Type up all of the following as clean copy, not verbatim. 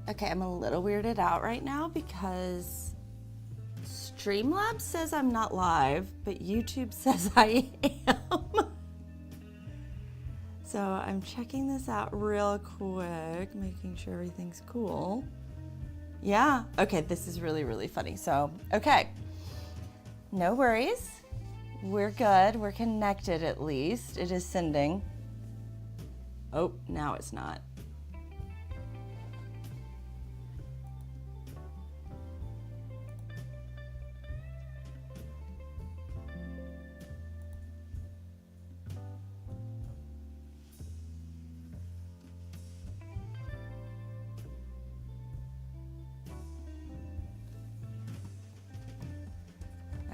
Okay, I'm a little weirded out right now because Streamlabs says I'm not live, but YouTube says I am. So I'm checking this out real quick, making sure everything's cool. Yeah, okay, this is really, really funny. So, okay, no worries. We're good, we're connected at least. It is sending. Oh, now it's not.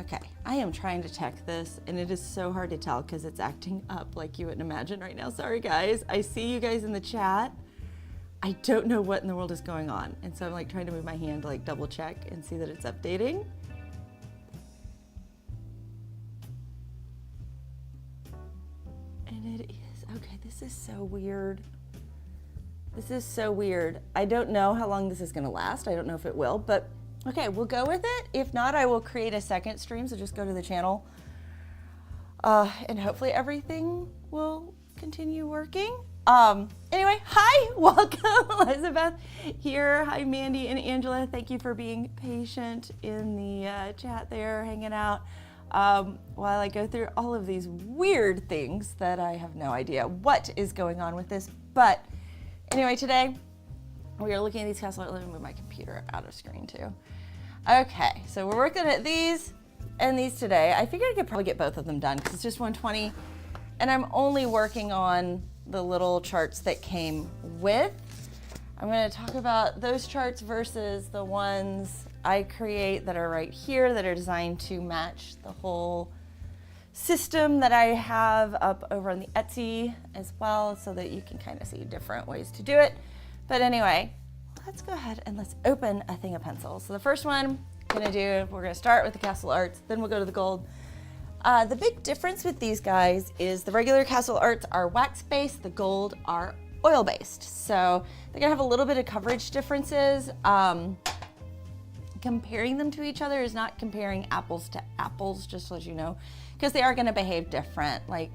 Okay, I am trying to check this and it is so hard to tell because it's acting up like you wouldn't imagine right now. Sorry guys, I see you guys in the chat. I don't know what in the world is going on. And so I'm like trying to move my hand to like double check and see that it's updating. And it is, okay, this is so weird. This is so weird. I don't know how long this is gonna last. I don't know if it will, but okay, we'll go with it. If not, I will create a second stream, so just go to the channel. And hopefully everything will continue working. Anyway, hi, welcome, Elizabeth here. Hi, Mandy and Angela. Thank you for being patient in the chat there, hanging out. While I go through all of these weird things that I have no idea what is going on with this. But anyway, today we are looking at these castles. Let me move my computer out of screen too. Okay, so we're working at these and these today. I figured I could probably get both of them done because it's just 120 and I'm only working on the little charts that came with. I'm going to talk about those charts versus the ones I create that are right here that are designed to match the whole system that I have up over on the Etsy as well, so that you can kind of see different ways to do it. But anyway, let's go ahead and let's open a thing of pencils. So the first one we're gonna start with the Castle Arts, then we'll go to the gold. The big difference with these guys is the regular Castle Arts are wax-based, the gold are oil-based. So they're gonna have a little bit of coverage differences. Comparing them to each other is not comparing apples to apples, just so as you know, because they are gonna behave different. Like,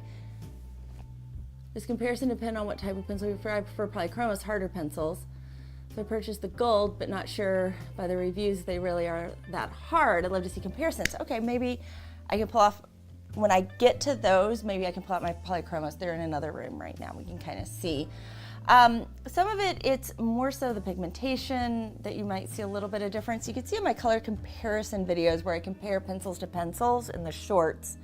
this comparison depends on what type of pencil you prefer. I prefer polychromos, harder pencils. So I purchased the gold, but not sure by the reviews they really are that hard. I'd love to see comparisons. Okay, maybe I can pull off, when I get to those, maybe I can pull out my polychromos. They're in another room right now. We can kind of see. Some of it, it's more so the pigmentation that you might see a little bit of difference. You can see in my color comparison videos where I compare pencils to pencils in the shorts.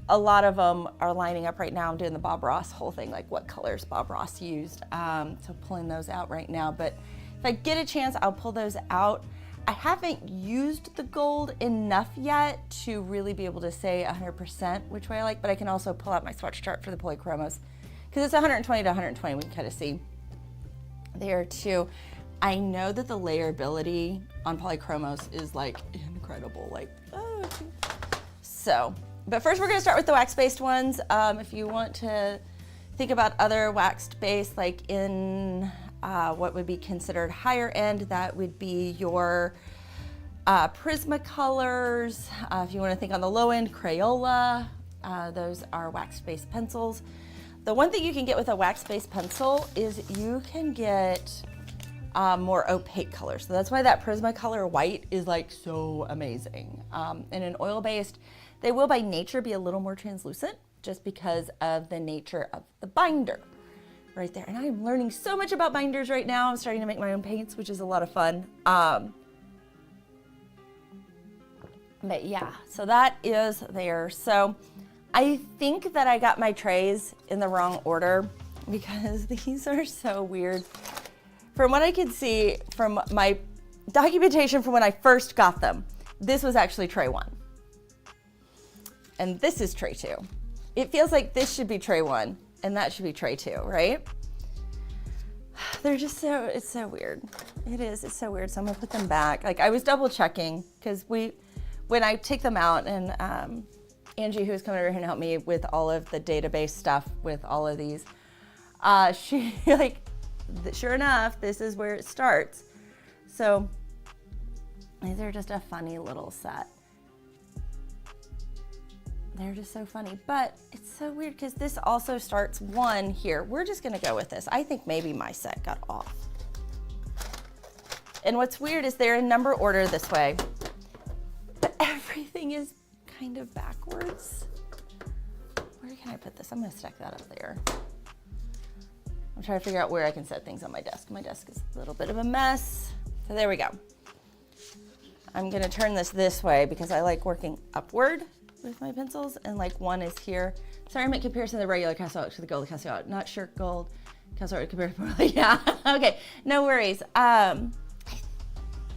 A lot of them are lining up right now. I'm doing the Bob Ross whole thing, like what colors Bob Ross used. So pulling those out right now. But if I get a chance, I'll pull those out. I haven't used the gold enough yet to really be able to say 100% which way I like, but I can also pull out my swatch chart for the polychromos because it's 120 to 120. We can kind of see there too. I know that the layerability on polychromos is like incredible. Like, oh, so. But first we're gonna start with the wax-based ones. If you want to think about other waxed-based, like in what would be considered higher end, that would be your Prismacolors. If you wanna think on the low end, Crayola. Those are wax-based pencils. The one thing you can get with a wax-based pencil is you can get more opaque colors. So that's why that Prismacolor white is like so amazing. And an oil-based, they will by nature be a little more translucent just because of the nature of the binder right there. And I am learning so much about binders right now. I'm starting to make my own paints, which is a lot of fun. But yeah, so that is there. So I think that I got my trays in the wrong order because these are so weird. From what I could see from my documentation from when I first got them, this was actually tray 1. And this is tray 2. It feels like this should be tray 1 and that should be tray 2, right? They're just so, it's so weird. It is, it's so weird. So I'm gonna put them back. Like I was double checking because when I take them out and Angie, who's coming over here to help me with all of the database stuff with all of these, she like, sure enough, this is where it starts. So these are just a funny little set. They're just so funny, but it's so weird because this also starts 1 here. We're just gonna go with this. I think maybe my set got off. And what's weird is they're in number order this way, but everything is kind of backwards. Where can I put this? I'm gonna stick that up there. I'm trying to figure out where I can set things on my desk. My desk is a little bit of a mess. So there we go. I'm gonna turn this way because I like working upward with my pencils, and like 1 is here. Sorry, I make comparison of the regular Castle Art to the gold Castle Art. Not sure gold Castle Art compared to yeah. Okay, no worries. I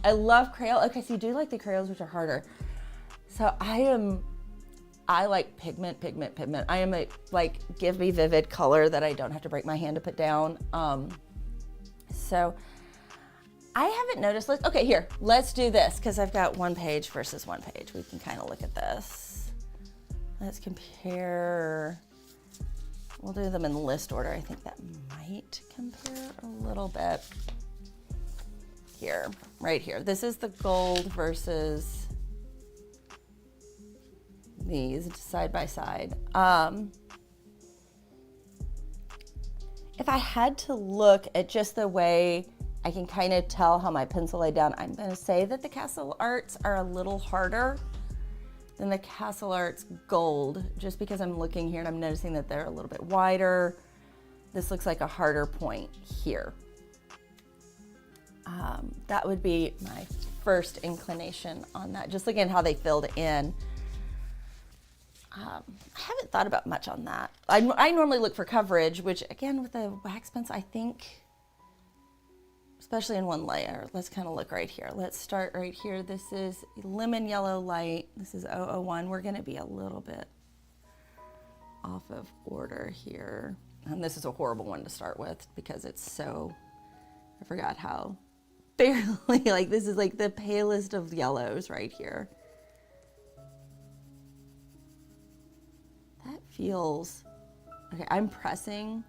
love Crayola. Okay, so you do like the Crayolas, which are harder. So I like pigment. I am like, give me vivid color that I don't have to break my hand to put down. So I haven't noticed, okay, here, let's do this, because I've got one page versus one page. We can kind of look at this. Let's compare, we'll do them in list order. I think that might compare a little bit. Here, right here. This is the gold versus these side by side. If I had to look at just the way I can kind of tell how my pencil laid down, I'm going to say that the Castle Arts are a little harder than the Castle Arts Gold, just because I'm looking here and I'm noticing that they're a little bit wider. This looks like a harder point here. That would be my first inclination on that. Just looking at how they filled in. I haven't thought about much on that. I normally look for coverage, which again with the wax pencil, I think, especially in one layer. Let's kind of look right here. Let's start right here. This is lemon yellow light. This is 001. We're going to be a little bit off of order here. And this is a horrible one to start with because it's so, I forgot how barely, like this is like the palest of yellows right here. That feels, okay, I'm pressing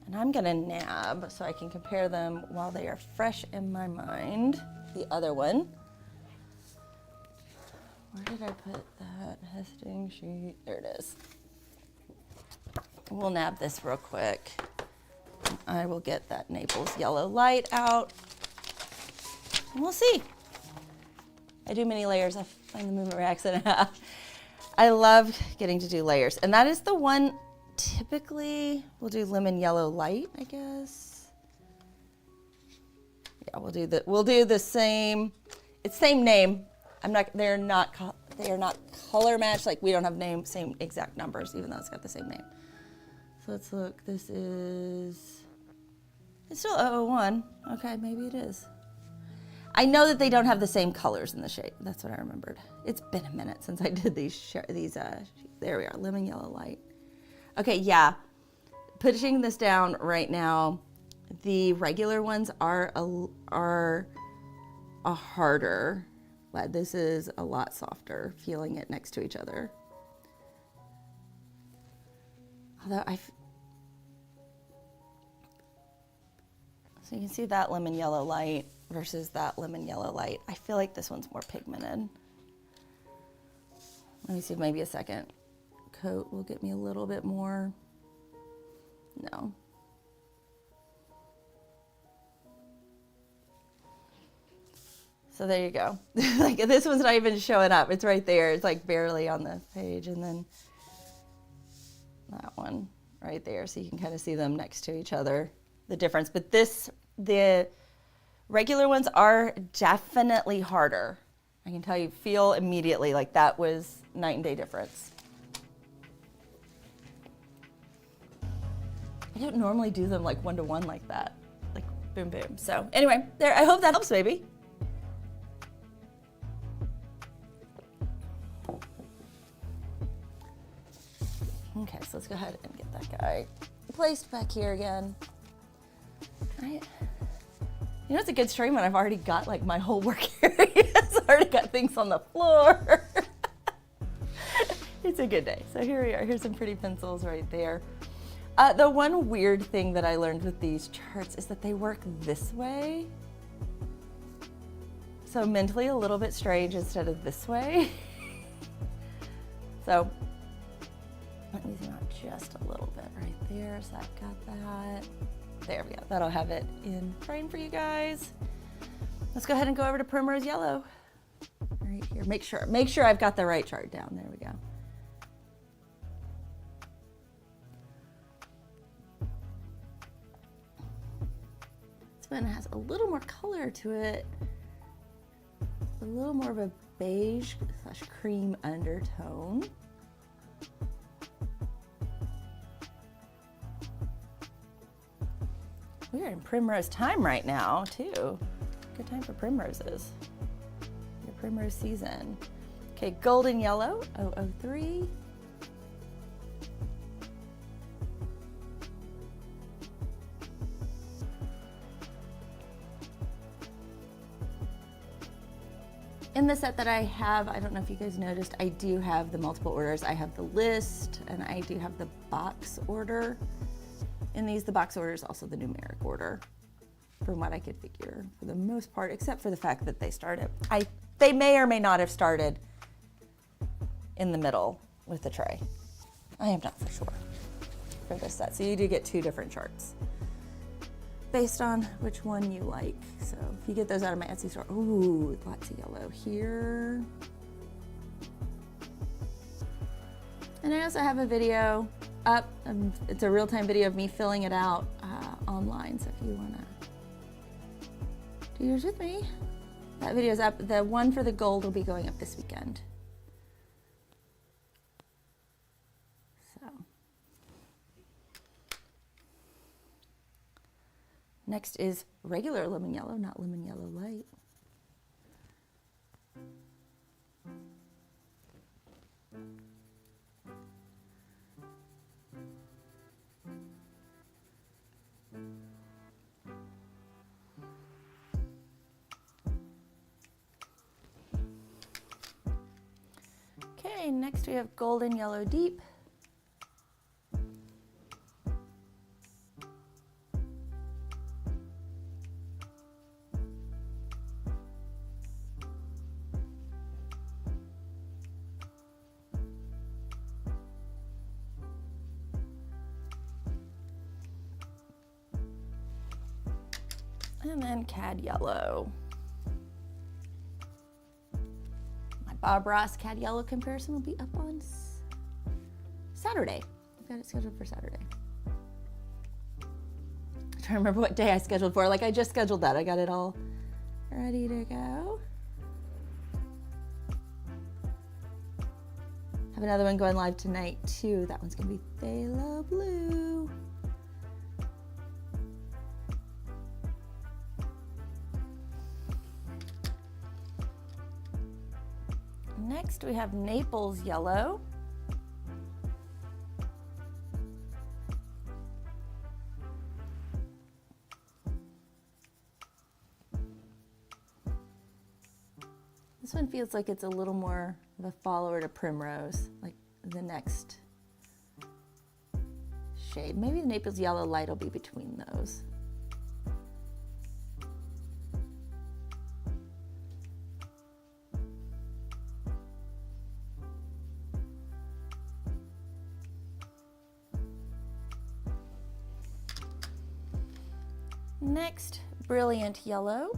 and I'm gonna nab so I can compare them while they are fresh in my mind. The other one, where did I put that testing sheet? There it is. We'll nab this real quick. I will get that Naples yellow light out and we'll see. I do many layers. I find the movement reaction. I love getting to do layers. And that is the one, typically we'll do lemon yellow light, I guess. Yeah, we'll do the same, it's same name. They are not color matched. Like we don't have same exact numbers, even though it's got the same name. So let's look, it's still 001. Okay, maybe it is. I know that they don't have the same colors in the shape. That's what I remembered. It's been a minute since I did these there we are, lemon yellow light. Okay, yeah, pushing this down right now, the regular ones are a harder lead. This is a lot softer, feeling it next to each other. Although so you can see that lemon yellow light versus that lemon yellow light. I feel like this one's more pigmented. Let me see if maybe a second coat will get me a little bit more. No. So there you go. Like this one's not even showing up. It's right there. It's like barely on the page. And then that one right there. So you can kind of see them next to each other, the difference. But the regular ones are definitely harder. I can tell you, feel immediately like that was night and day difference. I don't normally do them like one-to-one like that, like boom, boom. So anyway, there, I hope that helps, baby. Okay, so let's go ahead and get that guy placed back here again. Right. You know, it's a good stream when I've already got like my whole work area. I've already got things on the floor. It's a good day. So here we are. Here's some pretty pencils right there. The one weird thing that I learned with these charts is that they work this way. So mentally a little bit strange instead of this way. So let me zoom out just a little bit right there. So I've got that. There we go. That'll have it in frame for you guys. Let's go ahead and go over to Primrose Yellow. Right here. Make sure I've got the right chart down. There we go. This one has a little more color to it. A little more of a beige / cream undertone. We're in primrose time right now, too. Good time for primroses. primrose season. Okay, golden yellow, 003. In the set that I have, I don't know if you guys noticed, I do have the multiple orders. I have the list and I do have the box order. In these, the box order is also the numeric order, from what I could figure, for the most part, except for the fact that they started. They may or may not have started in the middle with the tray. I am not for sure for this set. So you do get 2 different charts based on which one you like. So if you get those out of my Etsy store, ooh, lots of yellow here. And I also have a video up. It's a real-time video of me filling it out online. So if you wanna do yours with me, that video's up. The one for the gold will be going up this weekend. Next is regular lemon yellow, not lemon yellow light. Okay, next we have golden yellow deep. And then cad yellow. My Bob Ross cad yellow comparison will be up on Saturday. I've got it scheduled for Saturday. I'm trying to remember what day I scheduled for. Like I just scheduled that. I got it all ready to go. Have another one going live tonight too. That one's gonna be phthalo blue. Next we have Naples yellow. This one feels like it's a little more of a follower to primrose, like the next shade. Maybe the Naples yellow light will be between those. Next, brilliant yellow.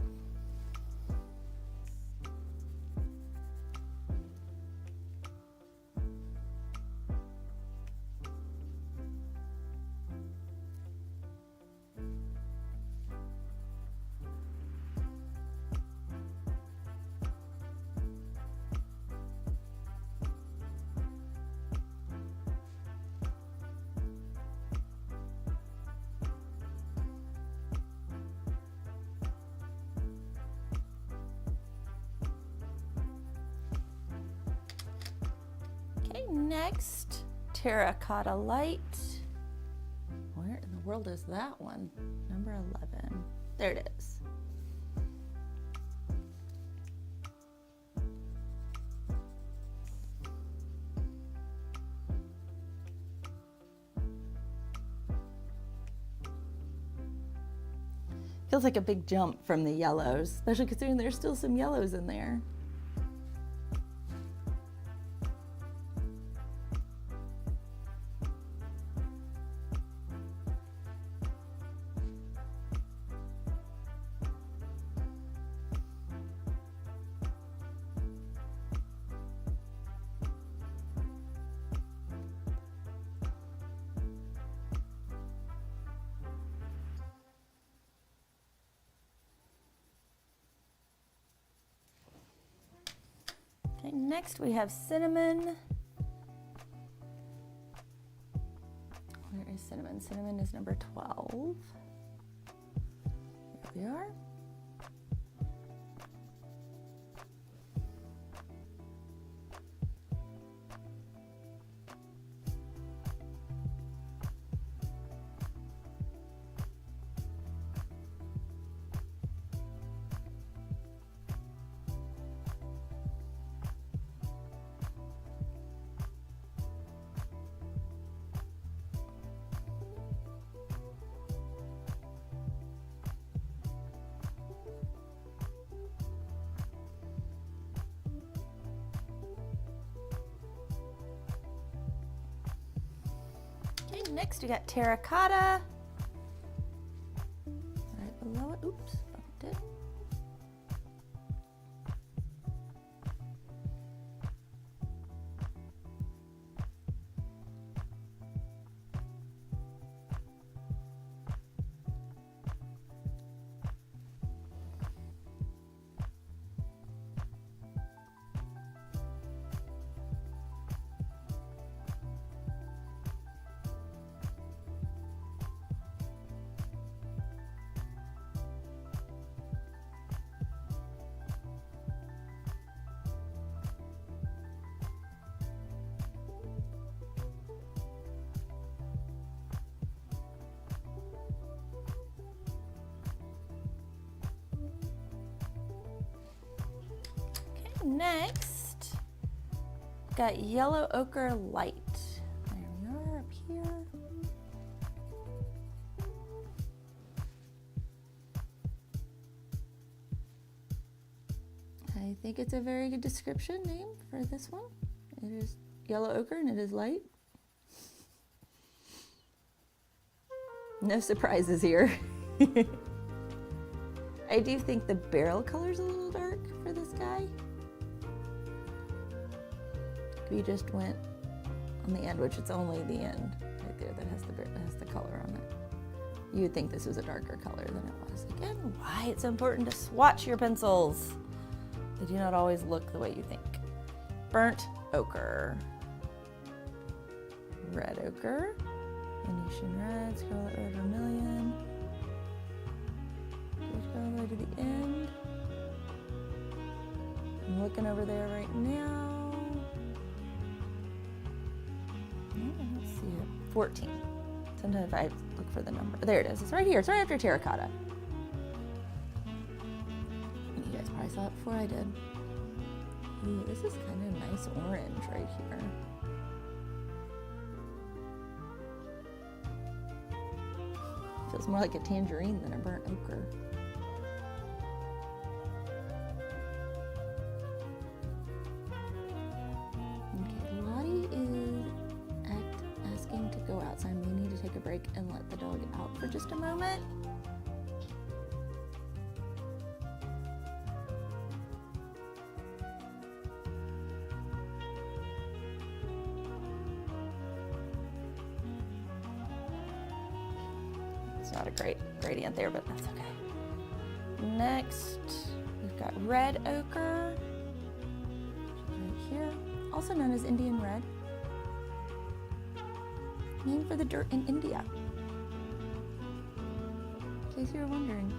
Next, terracotta light. Where in the world is that one? Number 11. There it is. Feels like a big jump from the yellows, especially considering there's still some yellows in there. Okay, next we have cinnamon. Where is cinnamon? Cinnamon is number 12. Here we are. Next we got terracotta. Right below it. Oops, bumped it. Next, got yellow ochre light. There we are up here. I think it's a very good description name for this one. It is yellow ochre and it is light. No surprises here. I do think the barrel color's a little dark for this guy. We just went on the end, which it's only the end right there that has the color on it. You would think this was a darker color than it was. Again, why it's important to swatch your pencils. They do not always look the way you think. Burnt ochre, red ochre, Venetian red, scarlet red, vermilion. Just go all the way to the end. I'm looking over there right now. 14. Sometimes I look for the number. There it is. It's right here. It's right after terracotta. You guys probably saw it before I did. Ooh, this is kind of a nice orange right here. Feels more like a tangerine than a burnt ochre. Okay, Lottie is asking to go out, so I may need to take a break and let the dog out for just a moment. It's not a great gradient there, but that's okay. Next, we've got red ochre right here, also known as Indian red. Named for the dirt in India, in case you were wondering.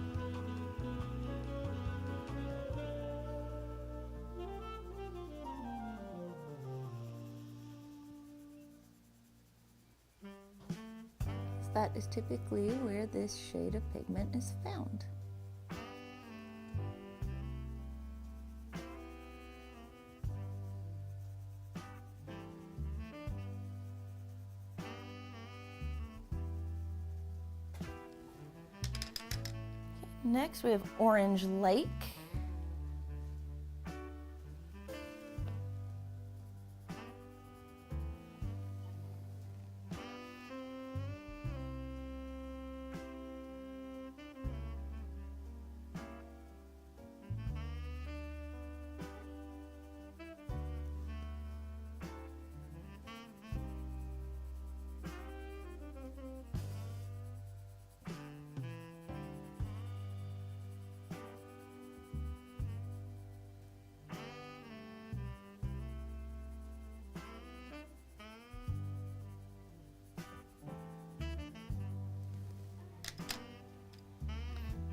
That is typically where this shade of pigment is found. Next we have Orange Lake.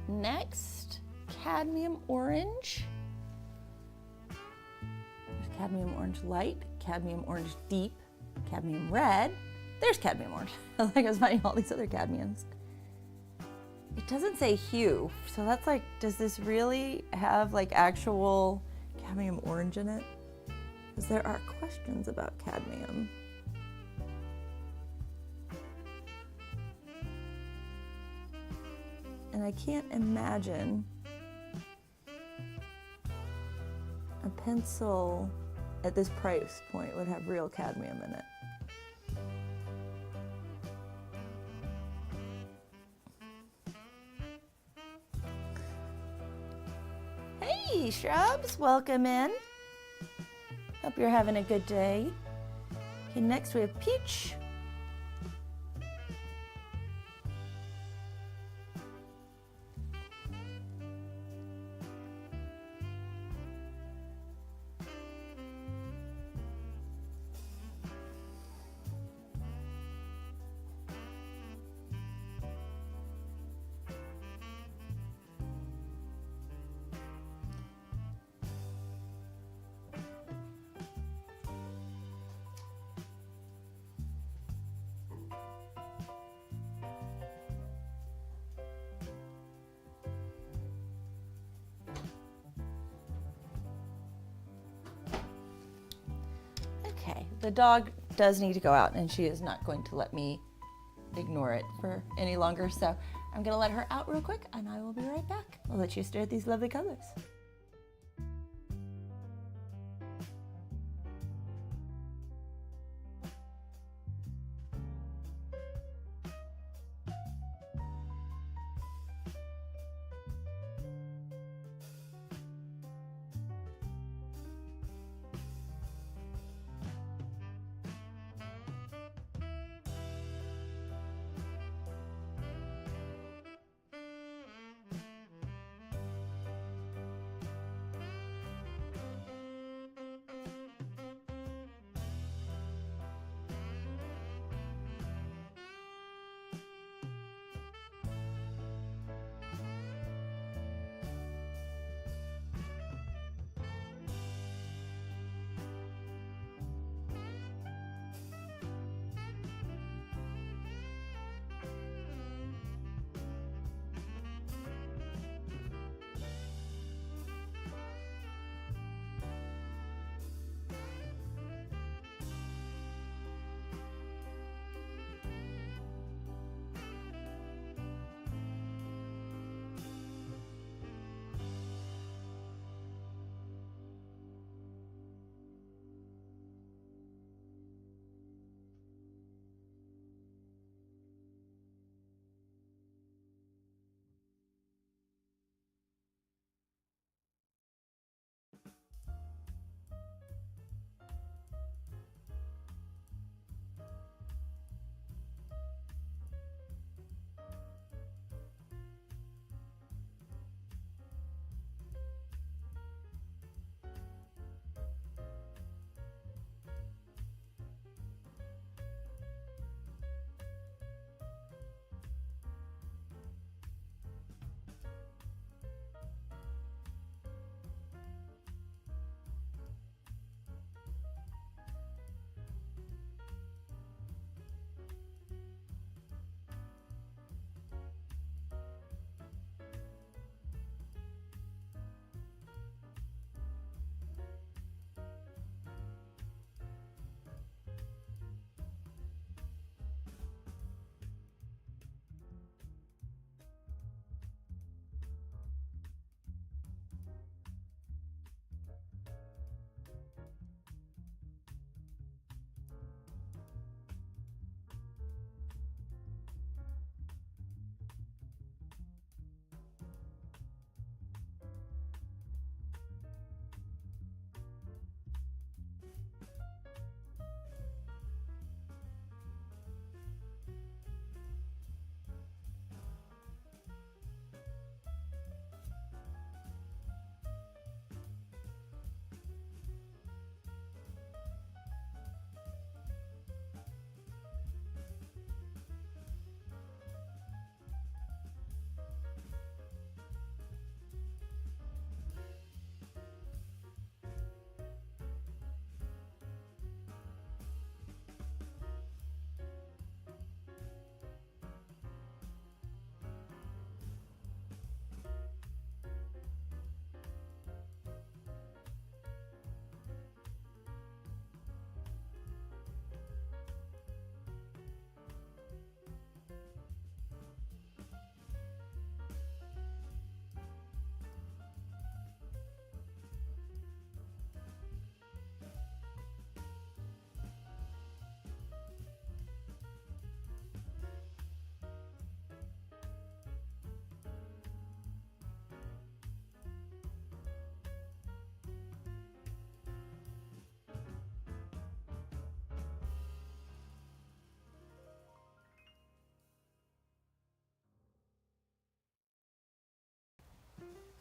Next, cadmium orange. There's cadmium orange light, cadmium orange deep, cadmium red. There's cadmium orange. I think I was finding all these other cadmiums. It doesn't say hue, so that's like, does this really have like actual cadmium orange in it? Because there are questions about cadmium. And I can't imagine a pencil at this price point would have real cadmium in it. Hey, Shrubs, welcome in. Hope you're having a good day. Okay, next we have Peach. Okay, the dog does need to go out and she is not going to let me ignore it for any longer. So I'm gonna let her out real quick and I will be right back. I'll let you stare at these lovely colors.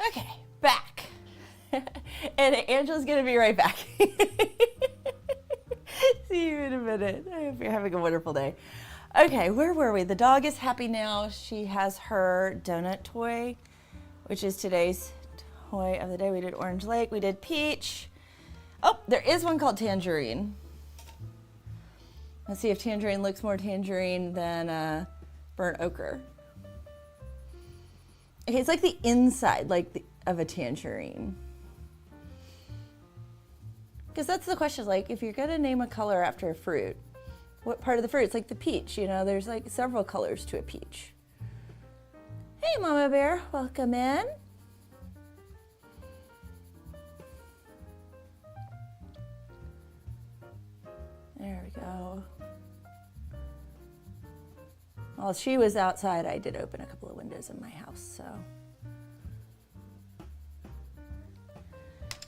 Okay, back. And Angela's gonna be right back. See you in a minute. I hope you're having a wonderful day. Okay, where were we? The dog is happy now. She has her donut toy, which is today's toy of the day. We did Orange Lake, we did Peach. Oh, there is one called Tangerine. Let's see if Tangerine looks more tangerine than burnt ochre. Okay, it's like the inside, of a tangerine. Because that's the question, like, if you're gonna name a color after a fruit, what part of the fruit? It's like the peach, you know, there's like several colors to a peach. Hey, Mama Bear, welcome in. There we go. While she was outside, I did open a couple of windows in my house, so.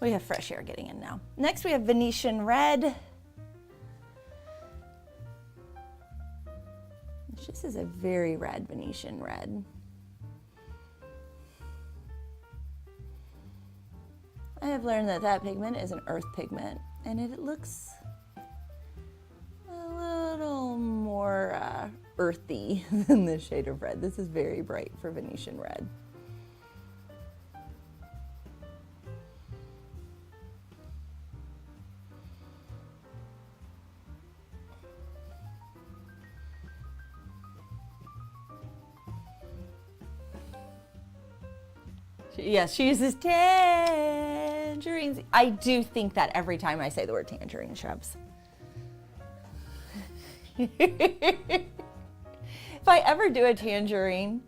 We have fresh air getting in now. Next we have Venetian Red. This is a very red Venetian Red. I have learned that that pigment is an earth pigment, and it looks a little more earthy than this shade of red. This is very bright for Venetian Red. Yes, she uses tangerines. I do think that every time I say the word tangerine shrubs. If I ever do a tangerine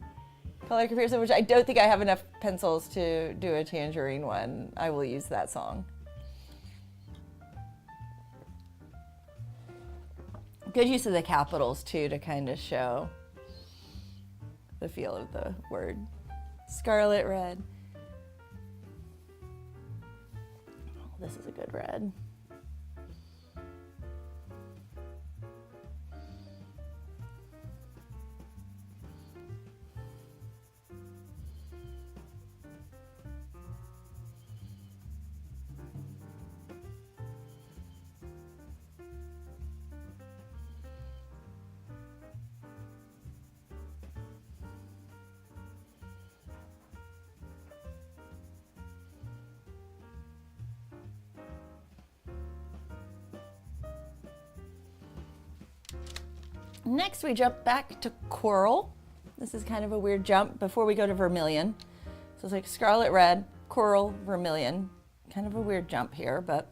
color comparison, which I don't think I have enough pencils to do a tangerine one, I will use that song. Good use of the capitals too to kind of show the feel of the word. Scarlet Red. This is a good red. Next, we jump back to coral. This is kind of a weird jump before we go to vermilion. So it's like scarlet red, coral, vermilion. Kind of a weird jump here, but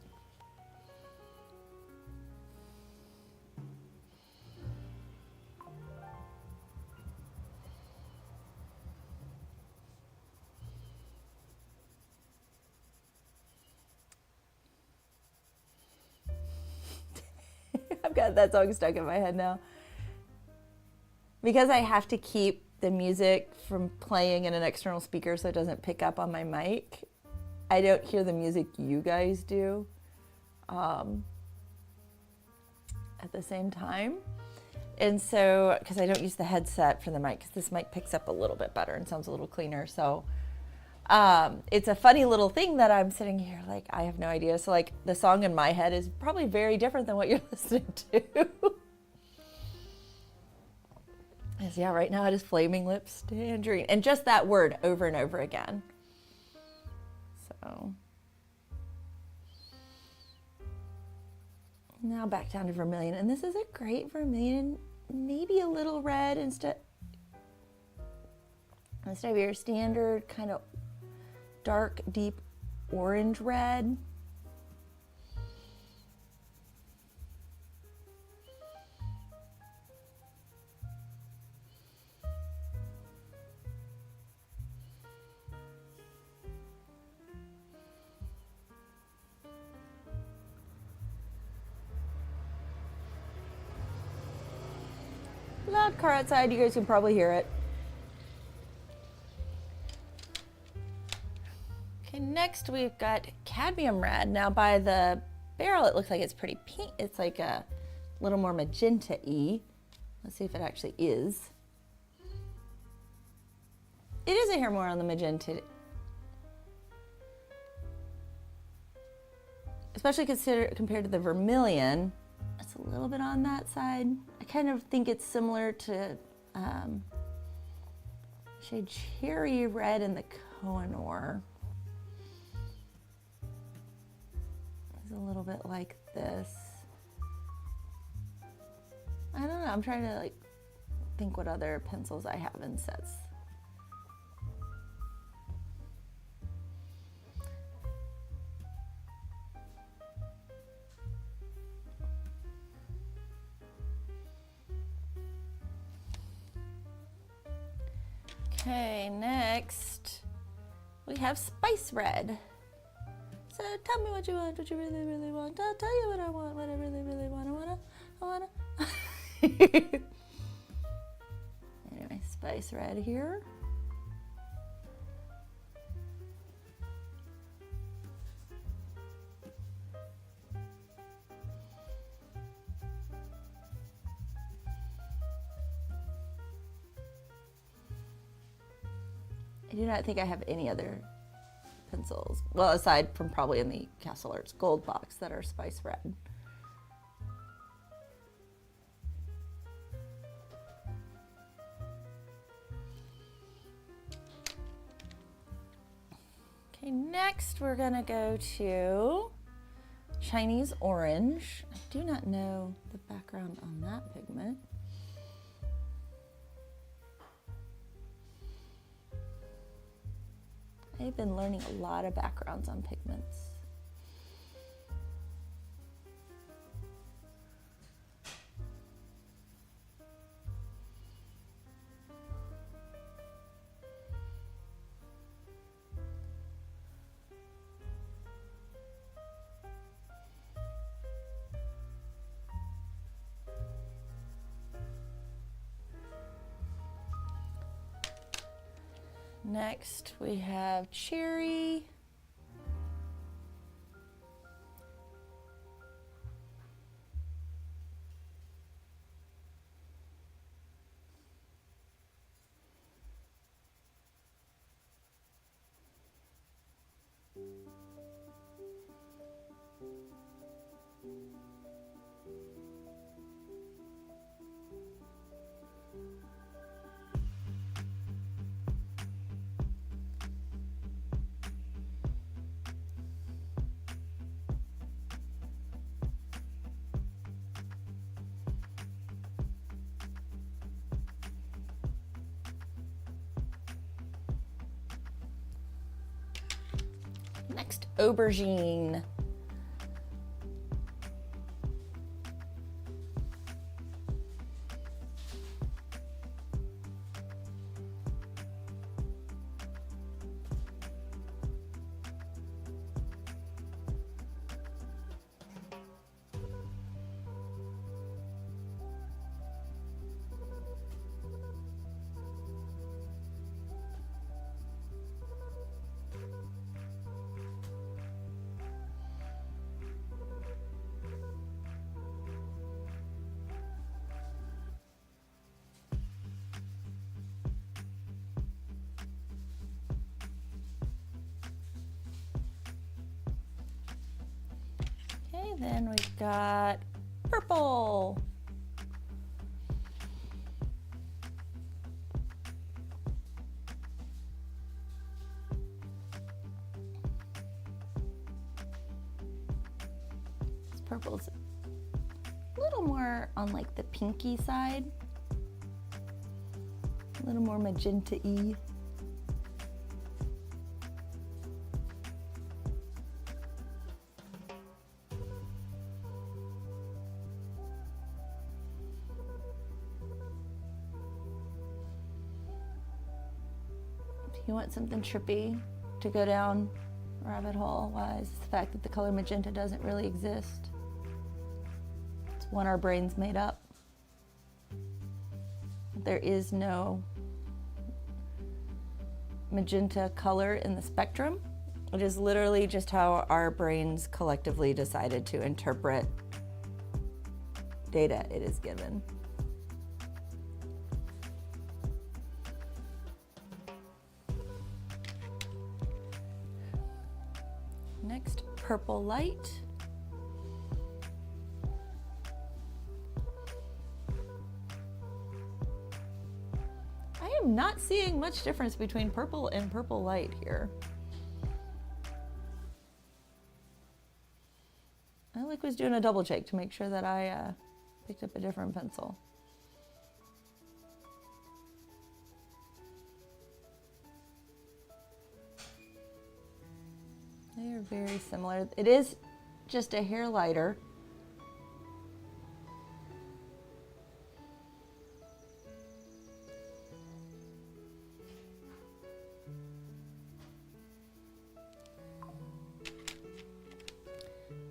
I've got that song stuck in my head now. Because I have to keep the music from playing in an external speaker so it doesn't pick up on my mic, I don't hear the music you guys do at the same time. And so, because I don't use the headset for the mic, because this mic picks up a little bit better and sounds a little cleaner. So it's a funny little thing that I'm sitting here like, I have no idea. So like the song in my head is probably very different than what you're listening to. Yeah, right now it is Flaming Lips Tangerine. And just that word over and over again. So now back down to vermilion. And this is a great vermilion, maybe a little red instead of your standard kind of dark, deep orange red. Loud car outside, you guys can probably hear it. Okay, next we've got cadmium red. Now by the barrel it looks like it's pretty pink. It's like a little more magenta-y. Let's see if it actually is. It is a hair more on the magenta. especially compared to the vermilion. It's a little bit on that side. I kind of think it's similar to shade Cherry Red in the Kohinoor. It's a little bit like this. I don't know, I'm trying to like think what other pencils I have in sets. Okay, next we have Spice Red. So tell me what you want, what you really, really want. I'll tell you what I want, what I really, really want. I wanna. Anyway, Spice Red here. I do not think I have any other pencils, well, aside from probably in the Castle Arts Gold box, that are Spice Red. Okay, next we're gonna go to Chinese Orange. I do not know the background on that pigment. I've been learning a lot of backgrounds on pigments. Next, we have Cherry. Next, Aubergine. Okay, then we've got purple. This purple's a little more on like the pinky side, a little more magenta-y. You want something trippy to go down rabbit hole wise, the fact that the color magenta doesn't really exist. It's one our brains made up. There is no magenta color in the spectrum. It is literally just how our brains collectively decided to interpret data it is given. Next, purple light. I'm not seeing much difference between purple and purple light here. I was doing a double check to make sure that I picked up a different pencil. They are very similar. It is just a hair lighter.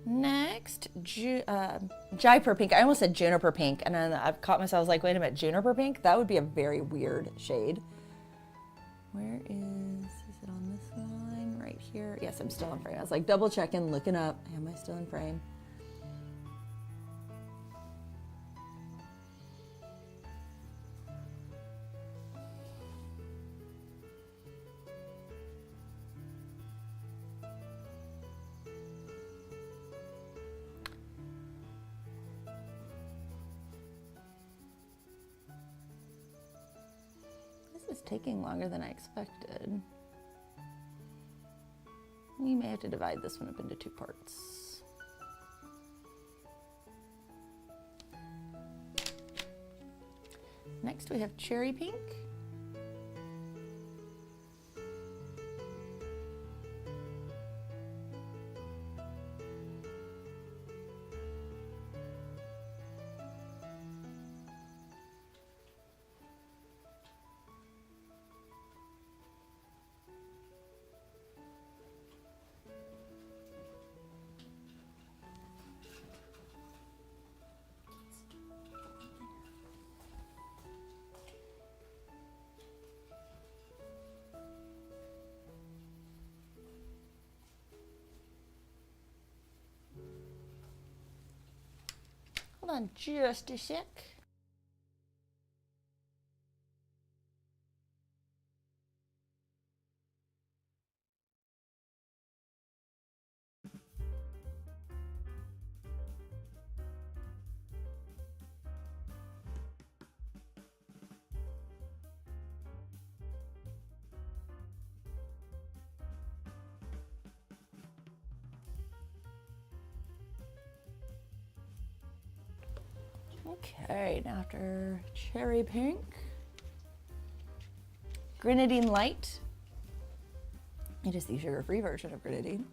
Next, Juniper Pink. I almost said Juniper Pink, and then I've caught myself, I was like, wait a minute, Juniper Pink? That would be a very weird shade. Where is it on this line? Right here. Yes, I'm still in frame. I was like double checking, looking up. Am I still in frame? This is taking longer than I expected. We may have to divide this one up into 2 parts. Next we have Cherry Pink. Hold on just a sec. Okay, now after Cherry Pink, Grenadine Light. It is the sugar-free version of grenadine.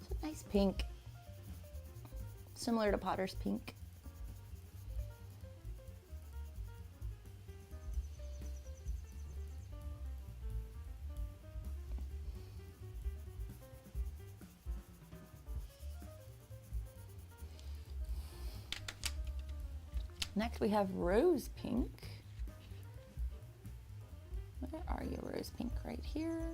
It's a nice pink, similar to Potter's Pink. Next we have Rose Pink. Where are you, Rose Pink? Right here.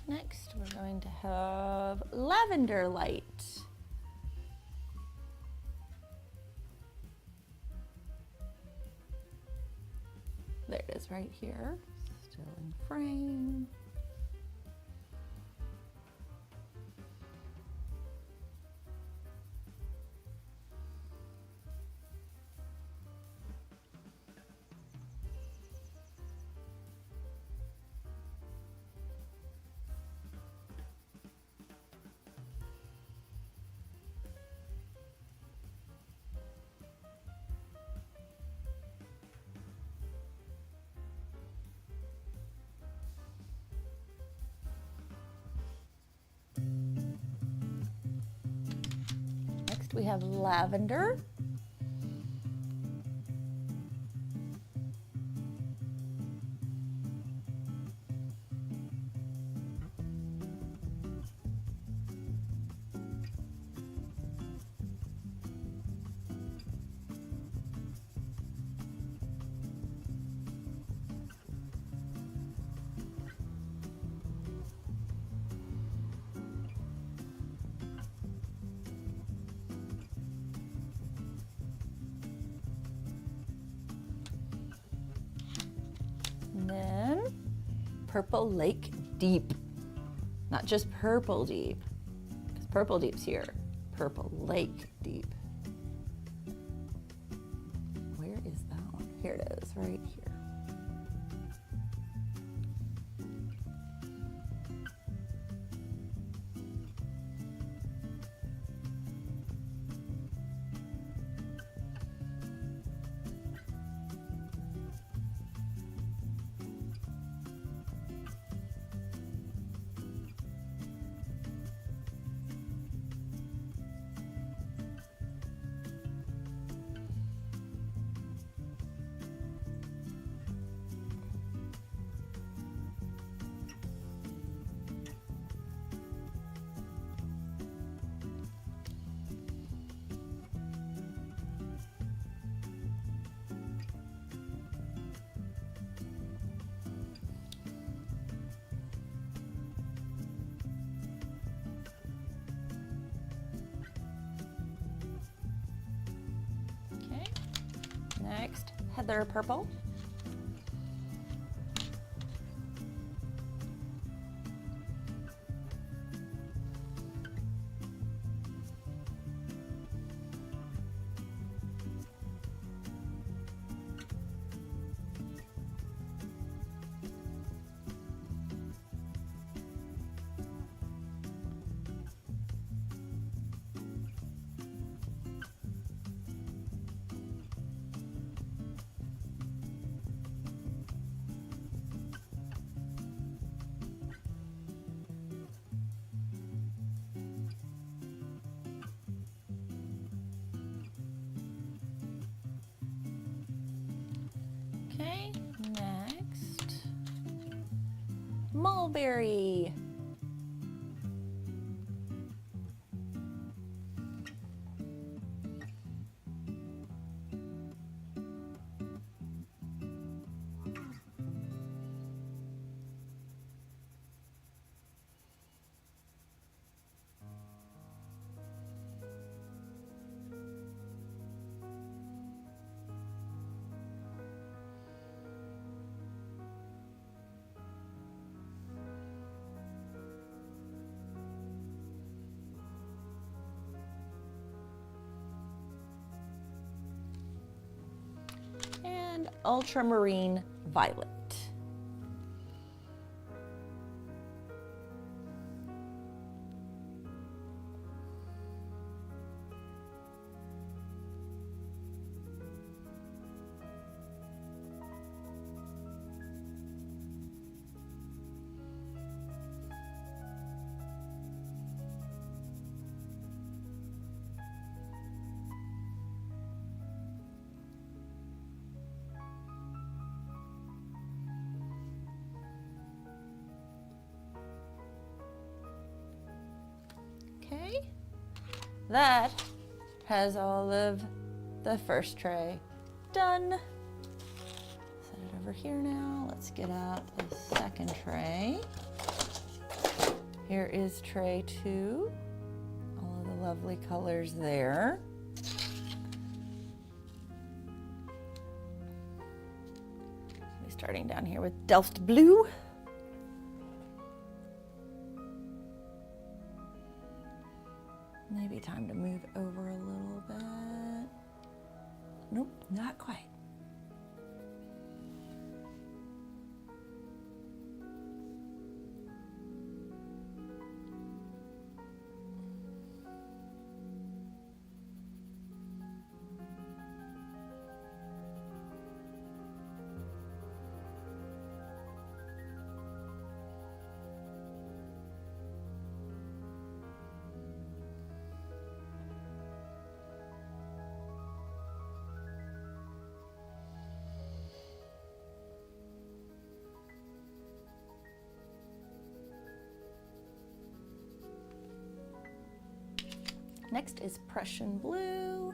Next, we're going to have Lavender Light. There it is right here, still in frame. We have Lavender. Purple Lake Deep. Not just Purple Deep, because Purple Deep's here. Purple Lake Deep. Where is that one? Here it is, right here. Next, Heather Purple. Okay, next, Mulberry. And Ultramarine Violet. Okay, that has all of the first tray done. Set it over here now. Let's get out the second tray. Here is tray 2. All of the lovely colors there. We're starting down here with Delft Blue. Maybe time to move over a little bit. Nope, not quite. Next is Prussian Blue.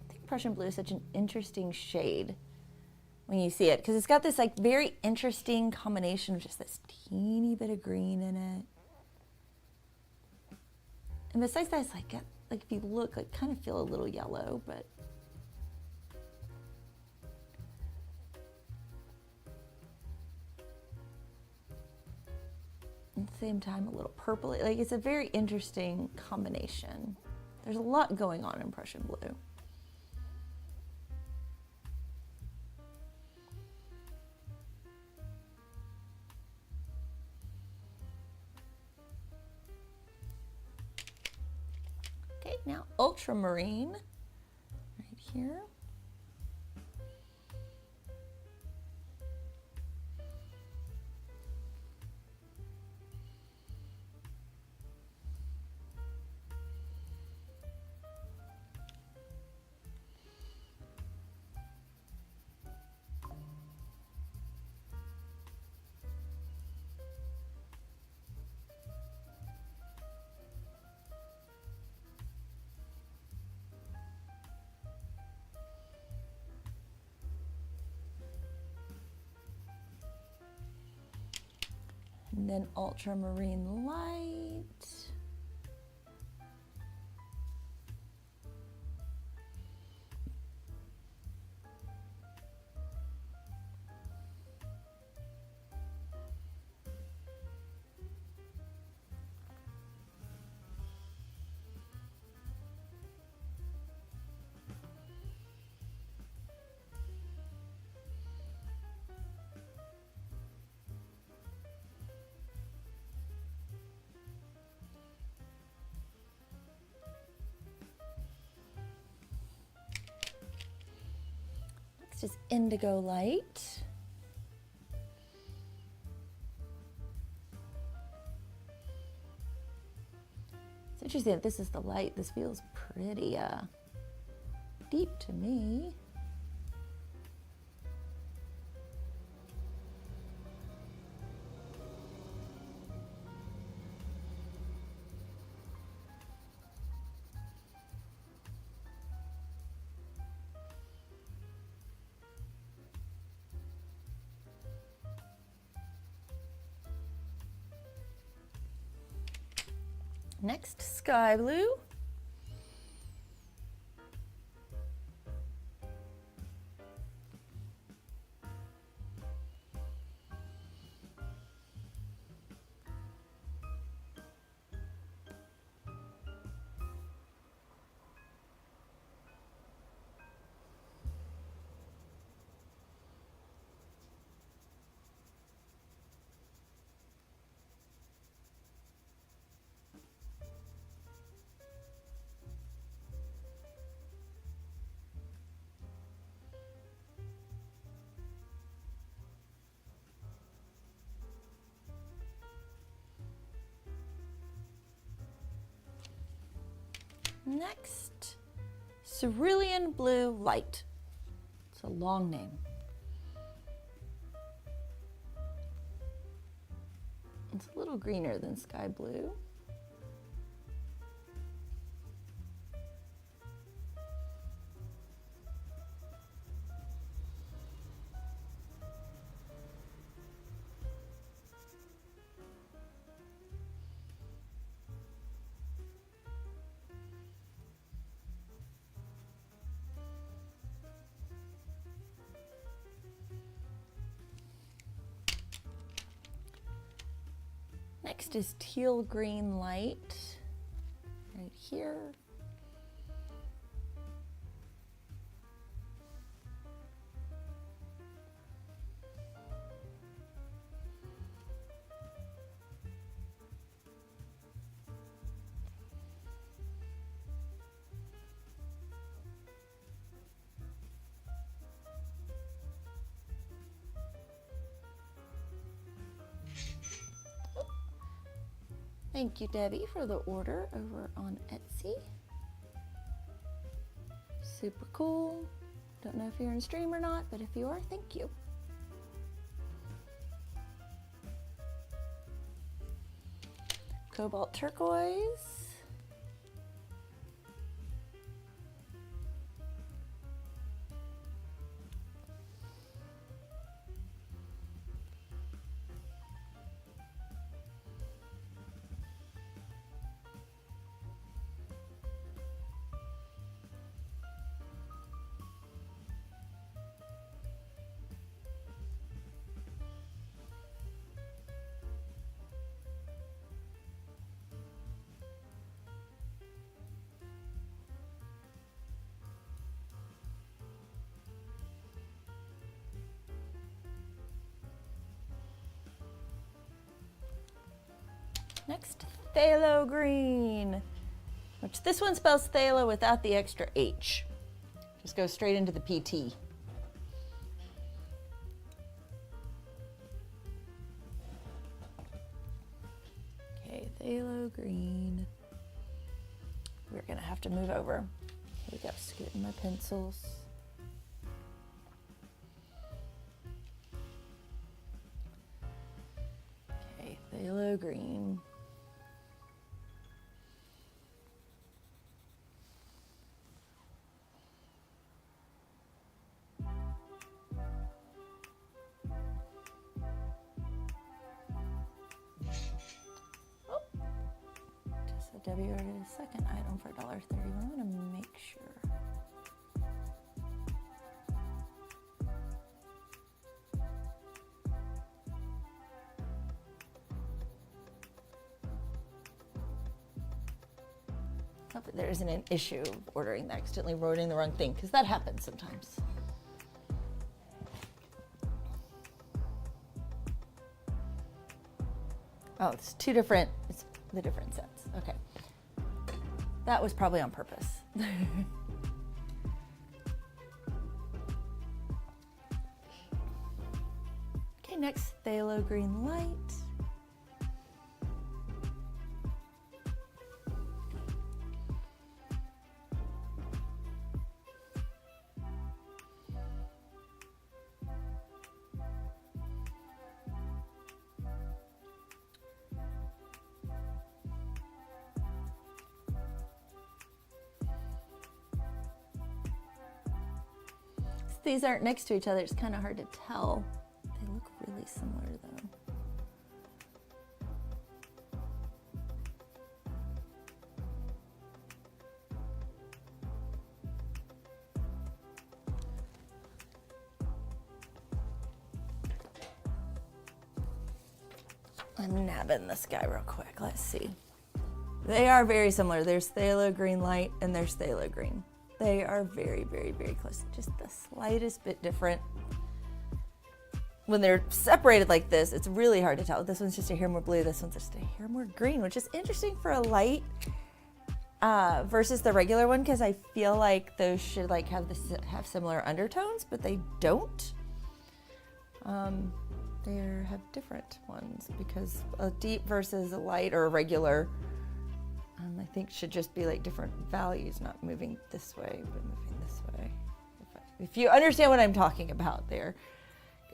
I think Prussian Blue is such an interesting shade when you see it, because it's got this like very interesting combination of just this teeny bit of green in it. And besides that, it's like if you look, like kind of feel a little yellow, but at the same time a little purple. Like it's a very interesting combination. There's a lot going on in Prussian blue. Okay, now ultramarine right here. And then ultramarine light. Just indigo light. It's interesting that this is the light. This feels pretty deep to me. Next, sky blue. Next, cerulean blue light. It's a long name. It's a little greener than sky blue. Next is teal green light right here. Thank you, Debbie, for the order over on Etsy. Super cool. Don't know if you're in stream or not, but if you are, thank you. Cobalt turquoise. phthalo green, which this one spells phthalo without the extra H. Just go straight into the PT. Okay, phthalo green. We're gonna have to move over. Here we go, scooting my pencils. Okay, phthalo green. W ordered a second item for $1.30. I want to make sure. Hope there isn't an issue of ordering that, accidentally ordering the wrong thing, because that happens sometimes. Oh, it's two different, it's the different sets. Okay. That was probably on purpose. Okay, next, phthalo green light. These aren't next to each other, it's kind of hard to tell. They look really similar though. I'm nabbing this guy real quick, let's see. They are very similar. There's phthalo green light and there's phthalo green. They are very, very, very close. Just the slightest bit different. When they're separated like this, it's really hard to tell. This one's just a hair more blue, this one's just a hair more green, which is interesting for a light versus the regular one, because I feel like those should like have similar undertones, but they don't. They have different ones, because a deep versus a light or a regular, I think should just be like different values, not moving this way, but moving this way. If you understand what I'm talking about there.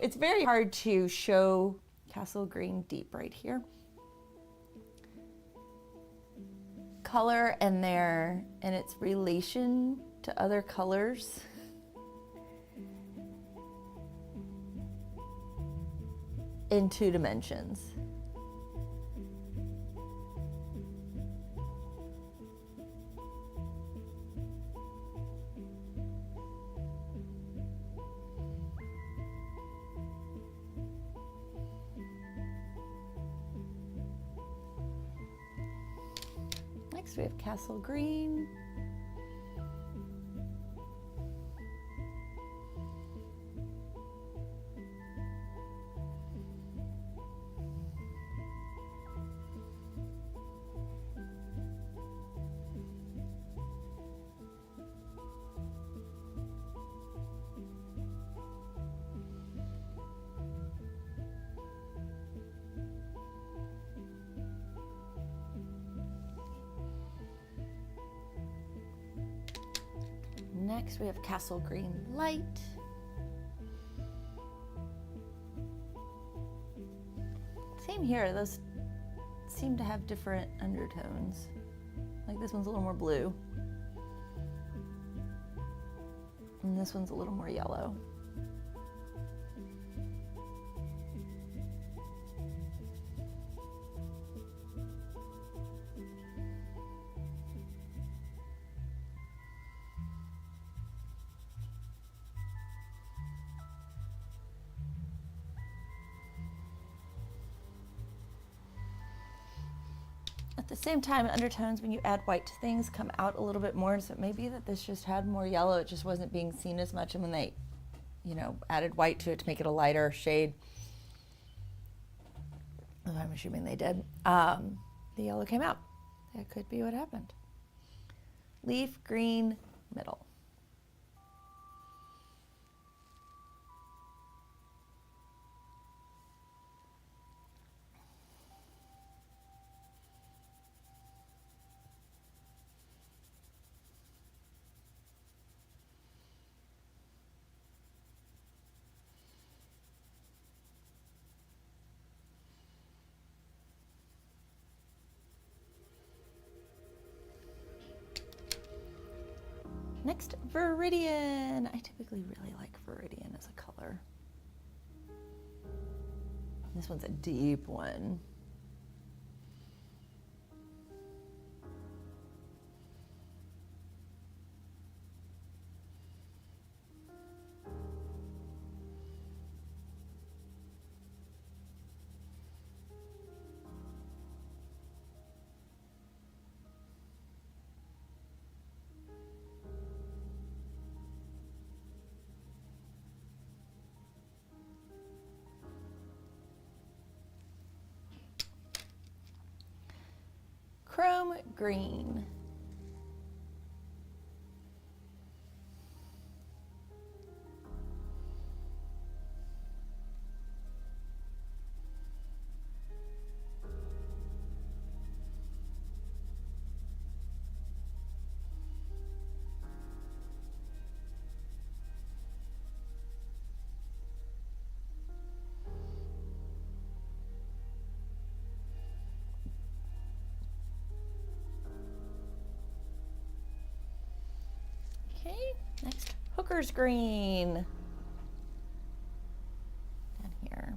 It's very hard to show Castle Green Deep right here. Color and its relation to other colors. In 2 dimensions. Next we have Castle Green. Next we have Castle Green Light. Same here, those seem to have different undertones. Like this one's a little more blue. And this one's a little more yellow. At the same time, undertones, when you add white to things, come out a little bit more. So it may be that this just had more yellow. It just wasn't being seen as much. And when they, added white to it to make it a lighter shade, I'm assuming they did, the yellow came out. That could be what happened. Leaf green, middle. Next, Viridian. I typically really like Viridian as a color. This one's a deep one. Chrome green. Okay, next, Hooker's green. Down here.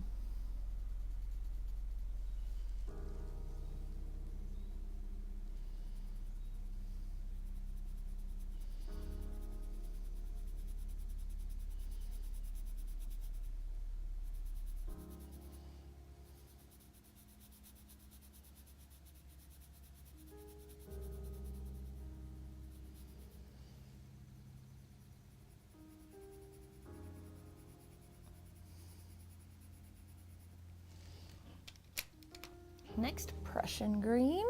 Next, Prussian green.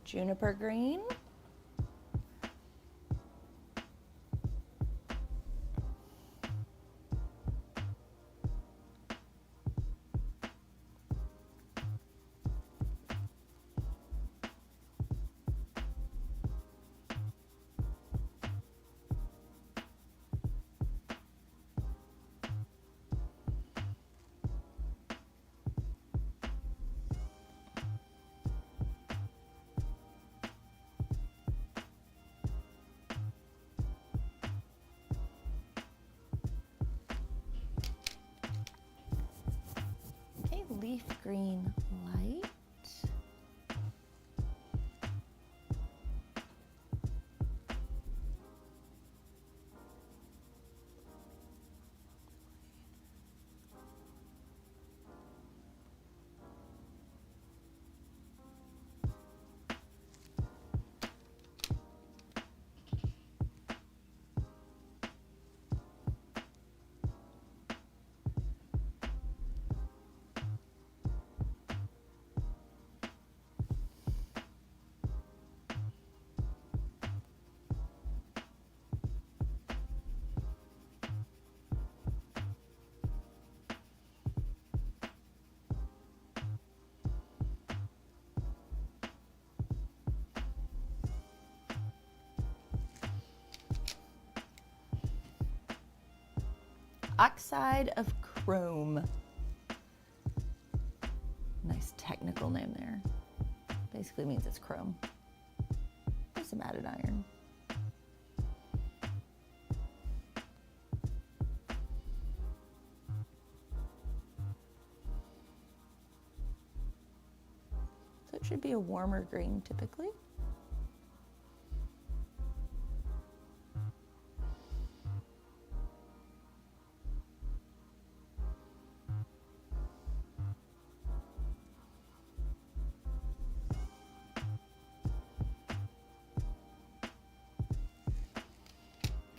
Juniper green. Leaf green light. Oxide of chrome. Nice technical name there. Basically means it's chrome. There's some added iron. Should be a warmer green typically.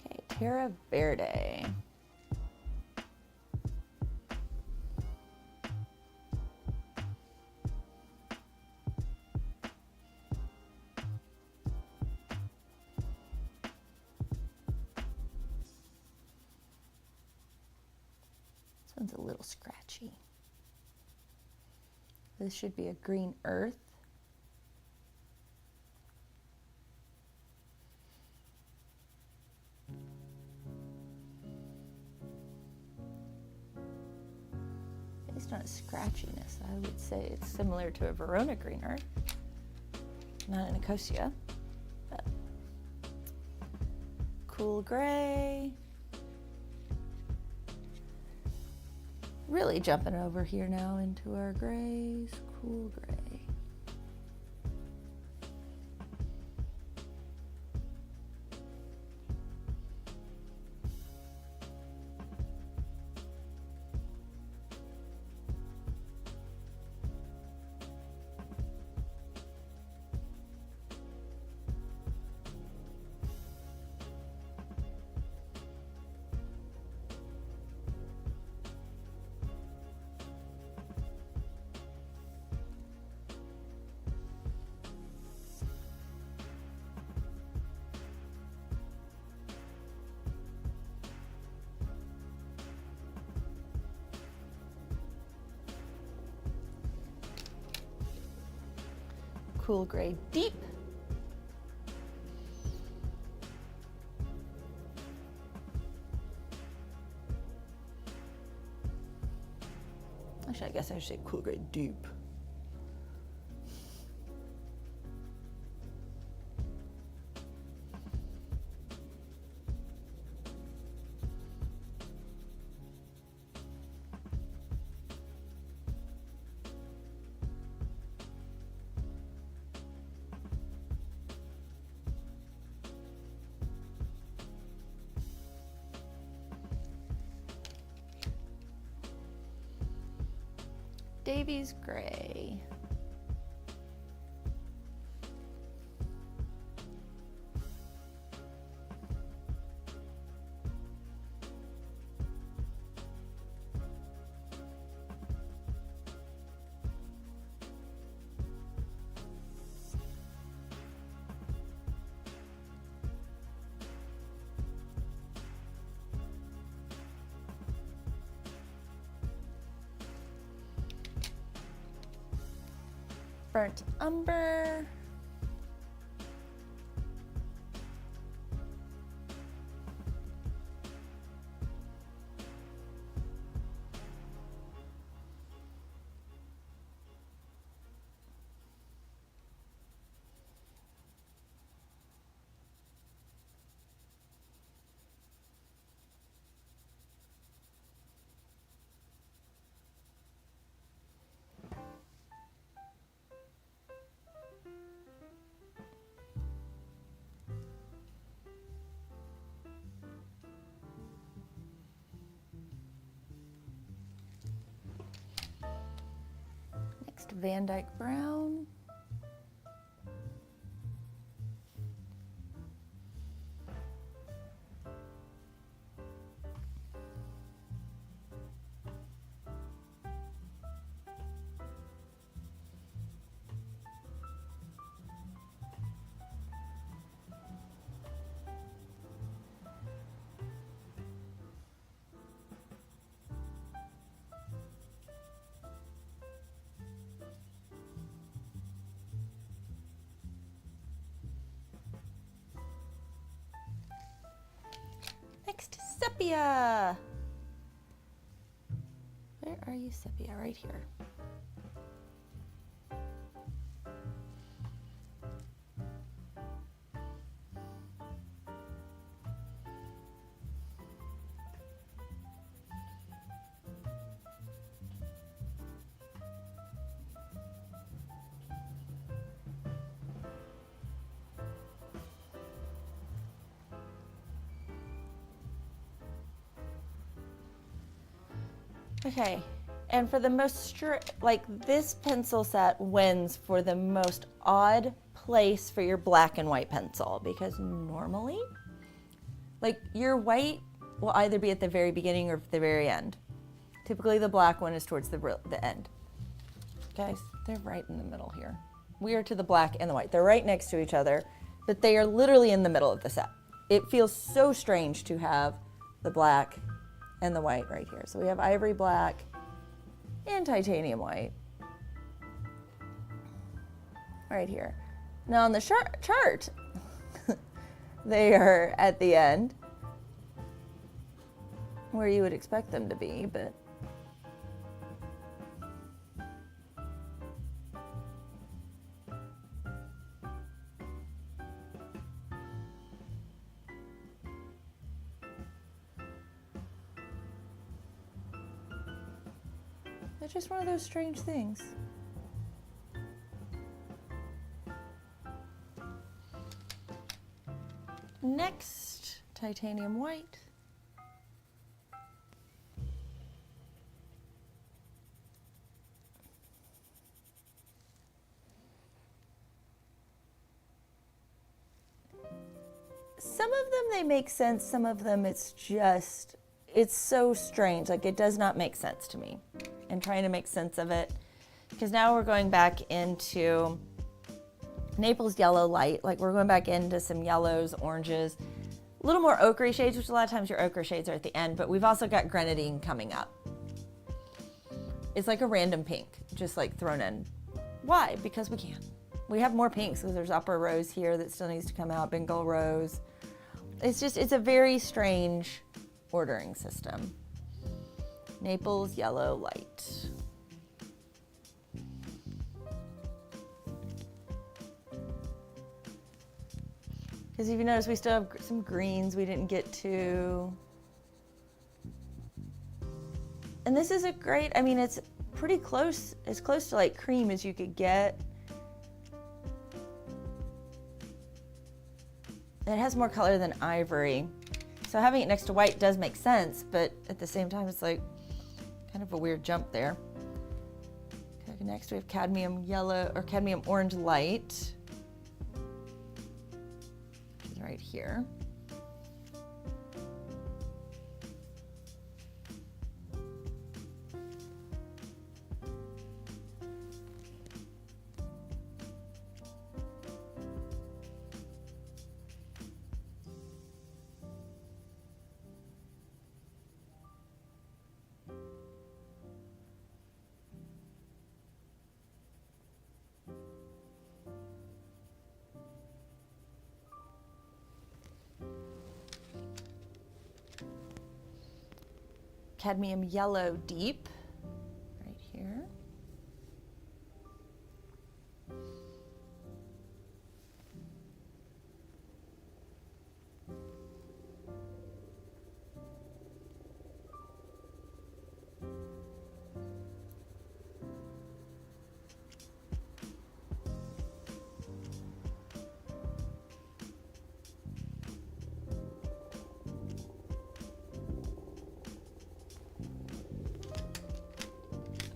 Okay, Terra Verde. This one's a little scratchy. This should be a green earth. Based on its scratchiness, I would say it's similar to a Verona green earth, not a Nicosia, but cool gray. Really jumping over here now into our grays, cool gray. Cool gray deep. Actually, I guess I should say cool gray deep. Davies gray. Burnt umber. Van Dyke brown. Next, sepia. Where are you, sepia? Right here. Okay, and for the most like this pencil set wins for the most odd place for your black and white pencil, because normally, like your white will either be at the very beginning or at the very end. Typically the black one is towards the end. Guys, they're right in the middle here. We are to the black and the white. They're right next to each other, but they are literally in the middle of the set. It feels so strange to have the black and the white right here. So we have ivory black and titanium white right here. Now on the chart, they are at the end where you would expect them to be, but it's just one of those strange things. Next, titanium white. Some of them, they make sense. Some of them, it's so strange. Like, it does not make sense to me. And trying to make sense of it, because now we're going back into Naples yellow light. Like, we're going back into some yellows, oranges, a little more ochre shades, which a lot of times your ochre shades are at the end, but we've also got grenadine coming up. It's like a random pink, just like thrown in. Why? Because we can. We have more pinks, because there's upper rose here that still needs to come out, Bengal rose. It's a very strange ordering system. Naples yellow light. Because if you notice, we still have some greens we didn't get to. And this is a great, I mean, it's pretty close, as close to like cream as you could get. And it has more color than ivory. So having it next to white does make sense, but at the same time, it's like kind of a weird jump there. Okay, next we have cadmium yellow, or cadmium orange light, which is right here. Cadmium yellow deep, right here.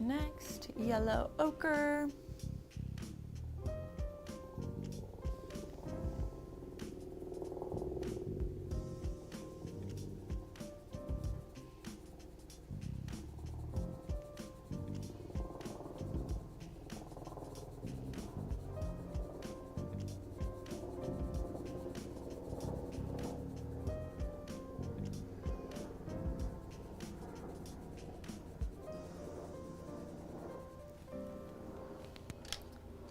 Next, yellow ochre.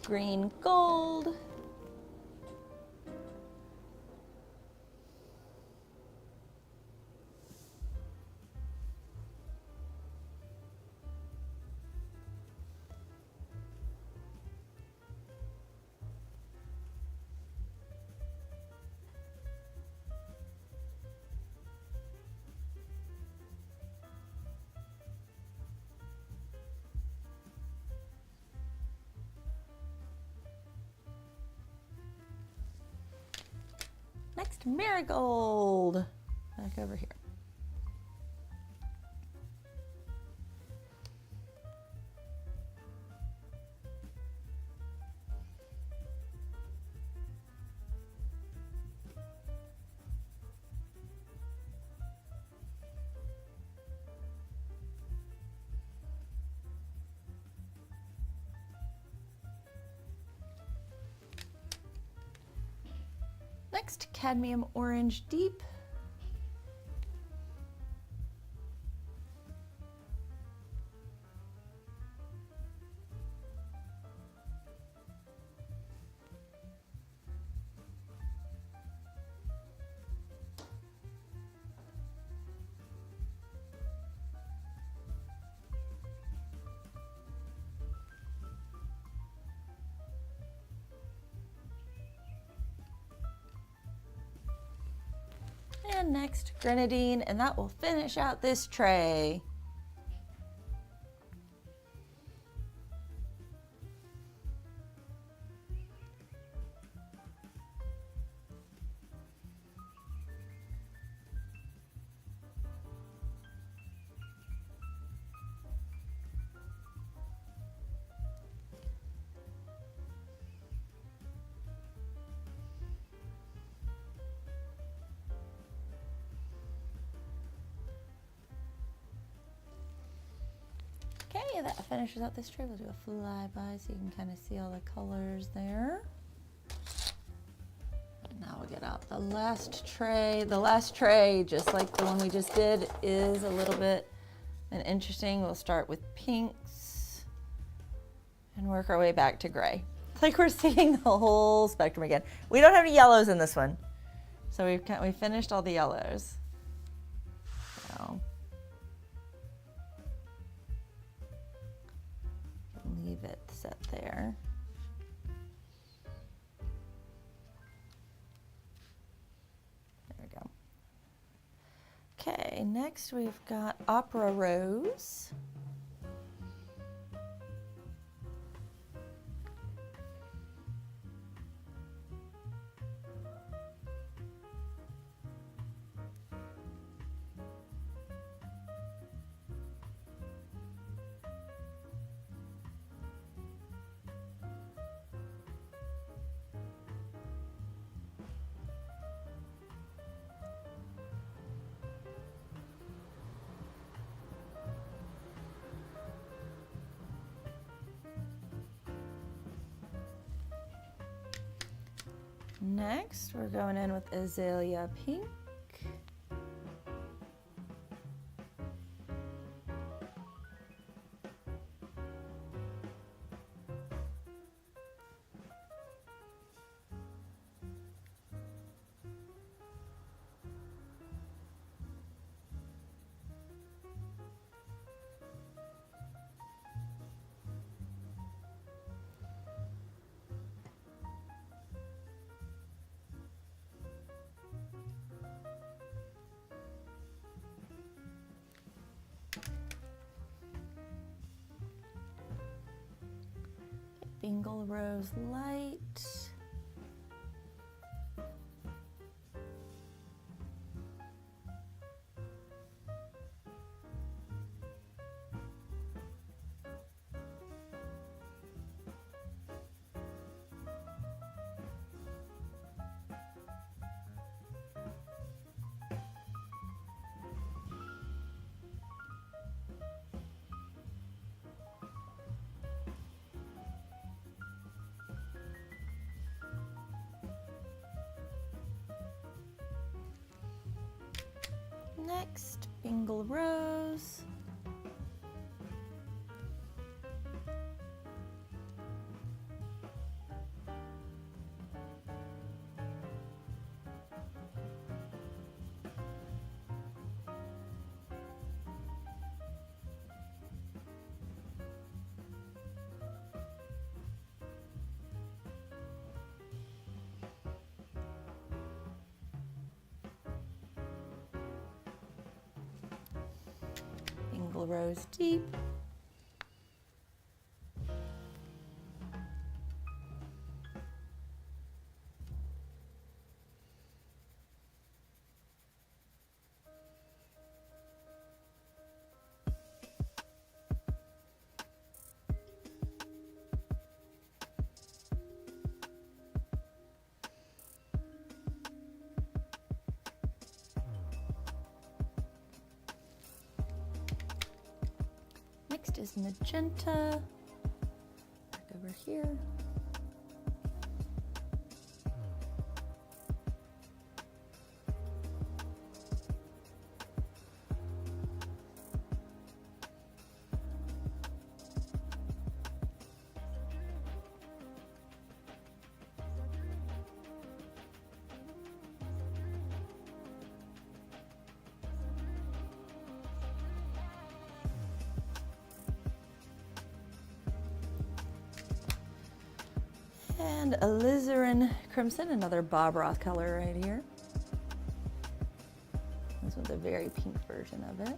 Green gold. Next, marigold. Back over here. next cadmium orange deep. And next grenadine, and that will finish out this tray. Okay, that finishes out this tray. We'll do a flyby so you can kind of see all the colors there. And now we'll get out the last tray. The last tray, just like the one we just did, is a little bit interesting. We'll start with pinks and work our way back to gray. It's like we're seeing the whole spectrum again. We don't have any yellows in this one. So we finished all the yellows. So leave it set there. There we go. Okay, next we've got Opera Rose. Next, we're going in with Azalea Pink. Bingle Rose Light. Next, Bingle Rose. Bingle Rose Deep. Next is Magenta, back over here. And alizarin crimson, another Bob Ross color right here. This one's a very pink version of it.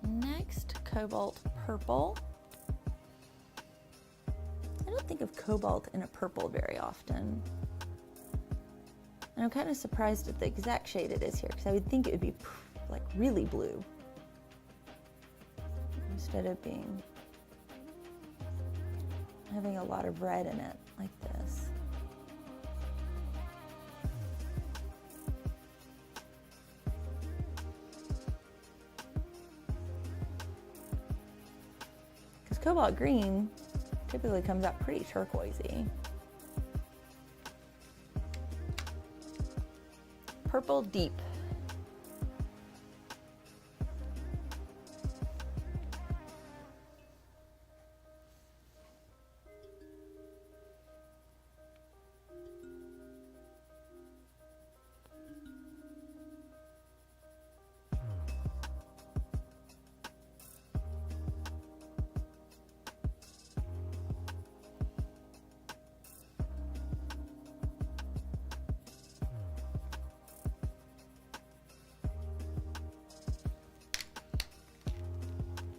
Next, cobalt purple. I don't think of cobalt in a purple very often. And I'm kind of surprised at the exact shade it is here, because I would think it would be like really blue instead of having a lot of red in it like this. Cobalt green typically comes out pretty turquoisey. Purple deep.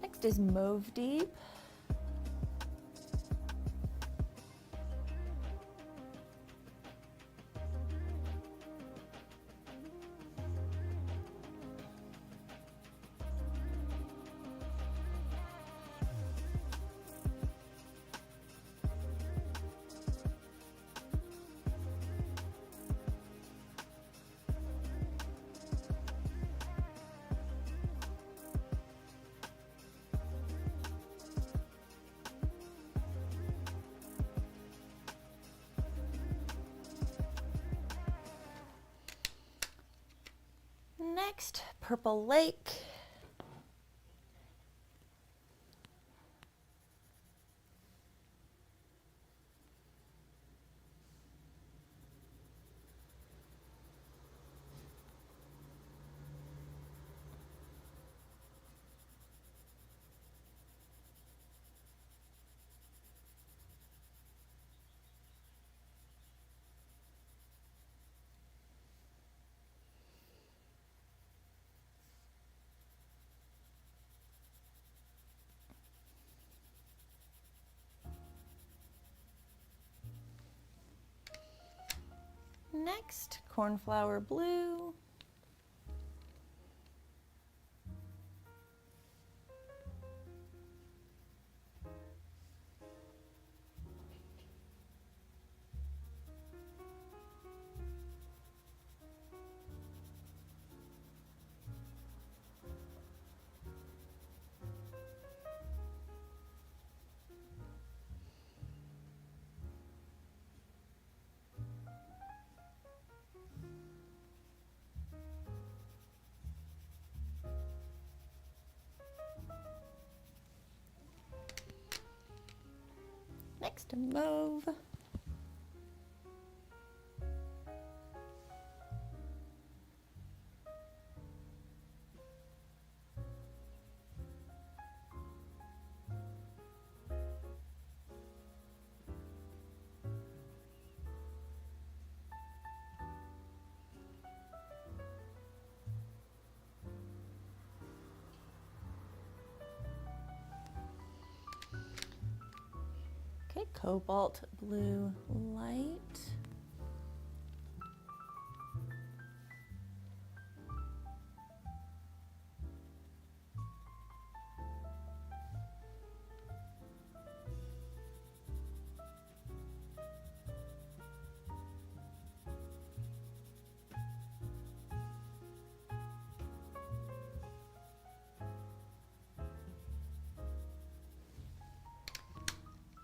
Next is mauve deep. Next, Purple Lake. Next, Cornflower Blue. Next, mauve. Okay, cobalt blue light.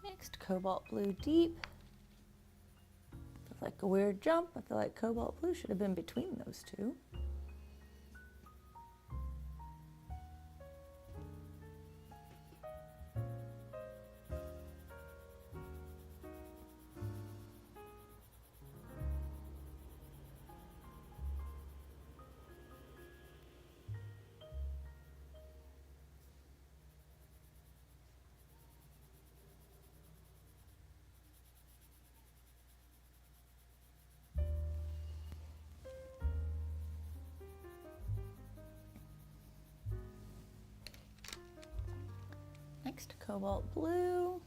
Next, cobalt blue deep. like a weird jump. I feel like cobalt blue should have been between those two. Next, cobalt blue.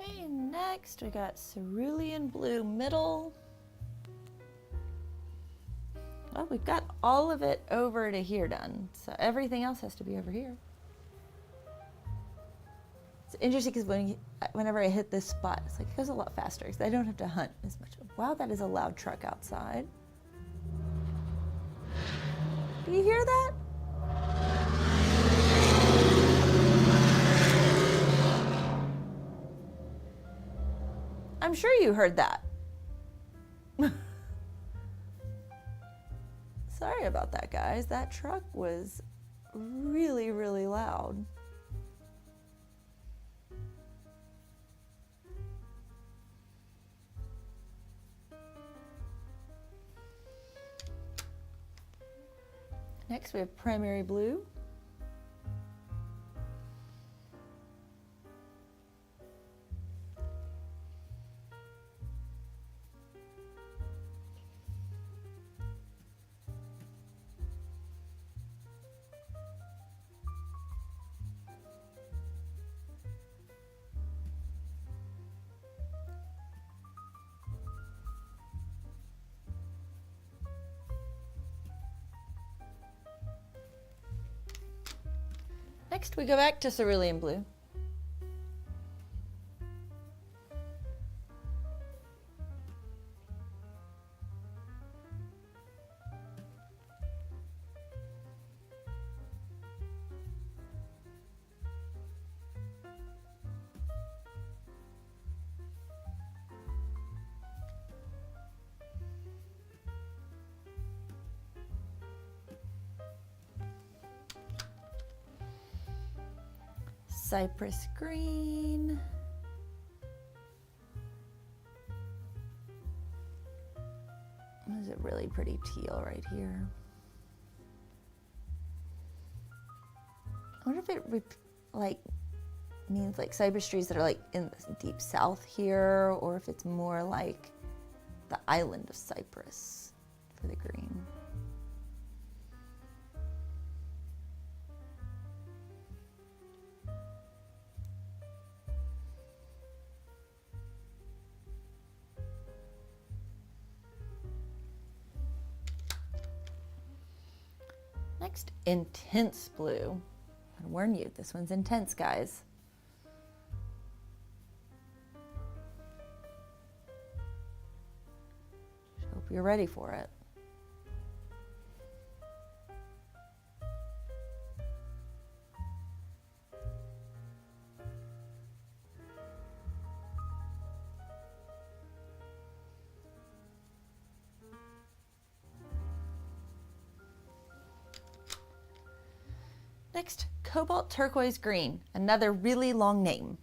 Okay, next we got cerulean blue middle. Well, we've got all of it over to here done, so everything else has to be over here. It's interesting because whenever I hit this spot, it's like it goes a lot faster because I don't have to hunt as much. Wow, that is a loud truck outside. Do you hear that? I'm sure you heard that. Sorry about that, guys. That truck was really, really loud. Next, we have primary blue. Next, we go back to cerulean blue. Cypress green. This is a really pretty teal right here. I wonder if it means like cypress trees that are like in the deep south here, or if it's more like the island of Cyprus for the green. Next, intense blue. I warn you, this one's intense, guys. Hope you're ready for it. Next, cobalt turquoise green, another really long name.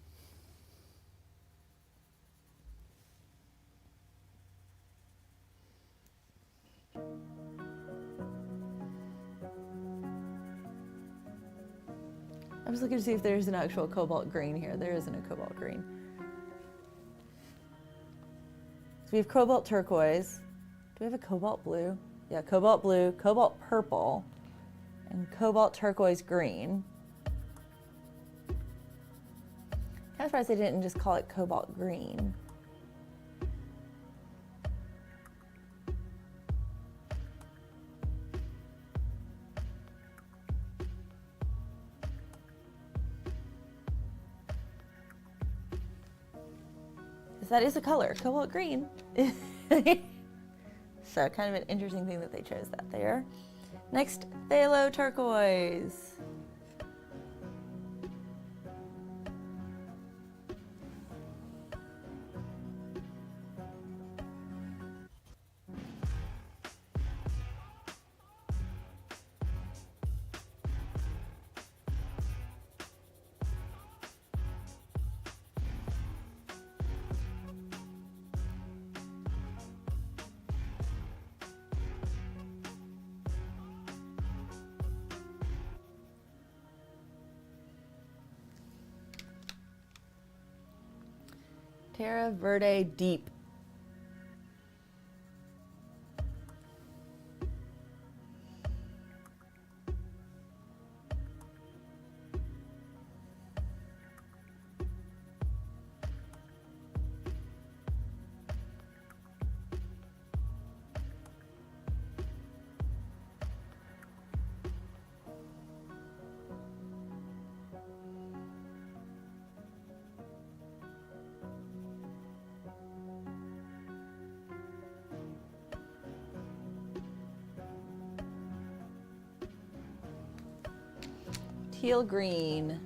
I was looking to see if there's an actual cobalt green here. There isn't a cobalt green. So we have cobalt turquoise. Do we have a cobalt blue? Yeah, cobalt blue, cobalt purple, and cobalt turquoise green. Kind of surprised they didn't just call it cobalt green. That is a color, cobalt green. So kind of an interesting thing that they chose that there. Next, phthalo turquoise. Terra Verde Deep. Teal green.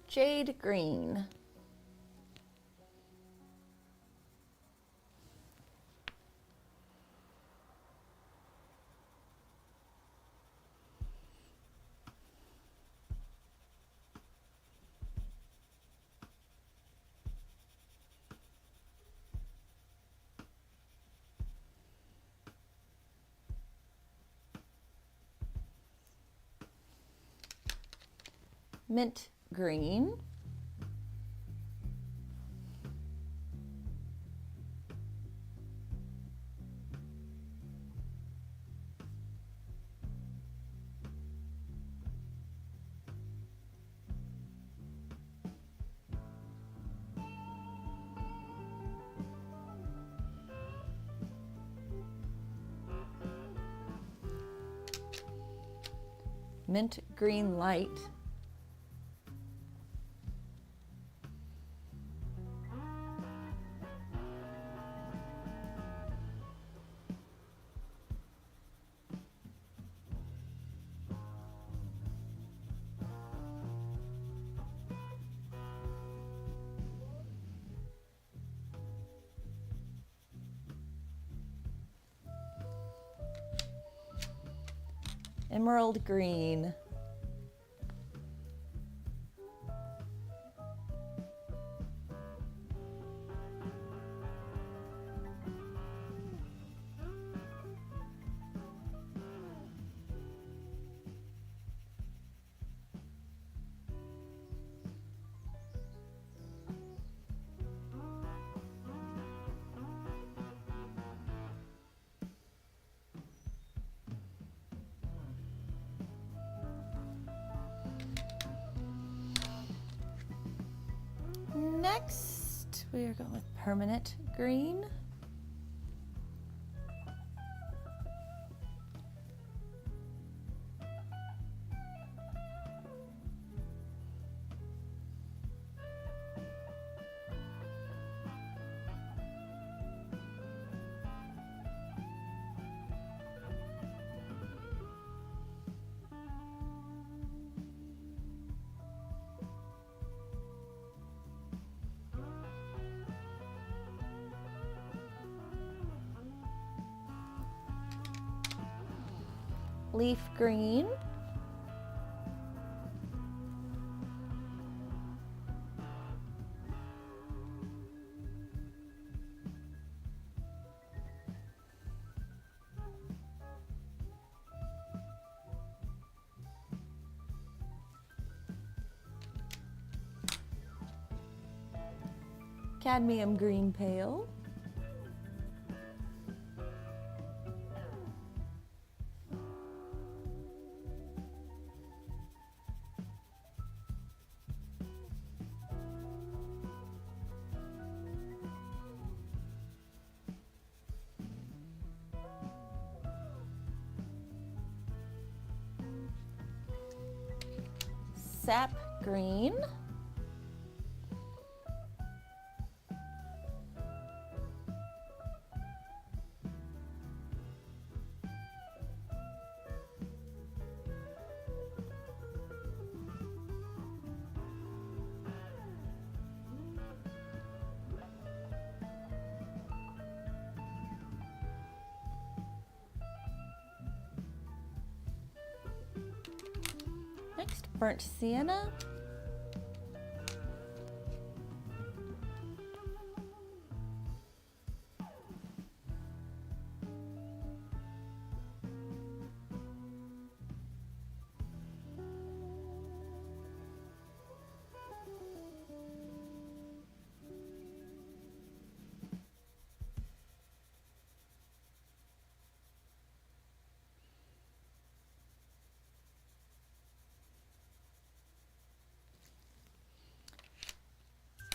Jade green. Mint green. Mint green light. Emerald green. Next, we are going with permanent green. leaf green. Cadmium green pale. Sap green. Next, burnt sienna.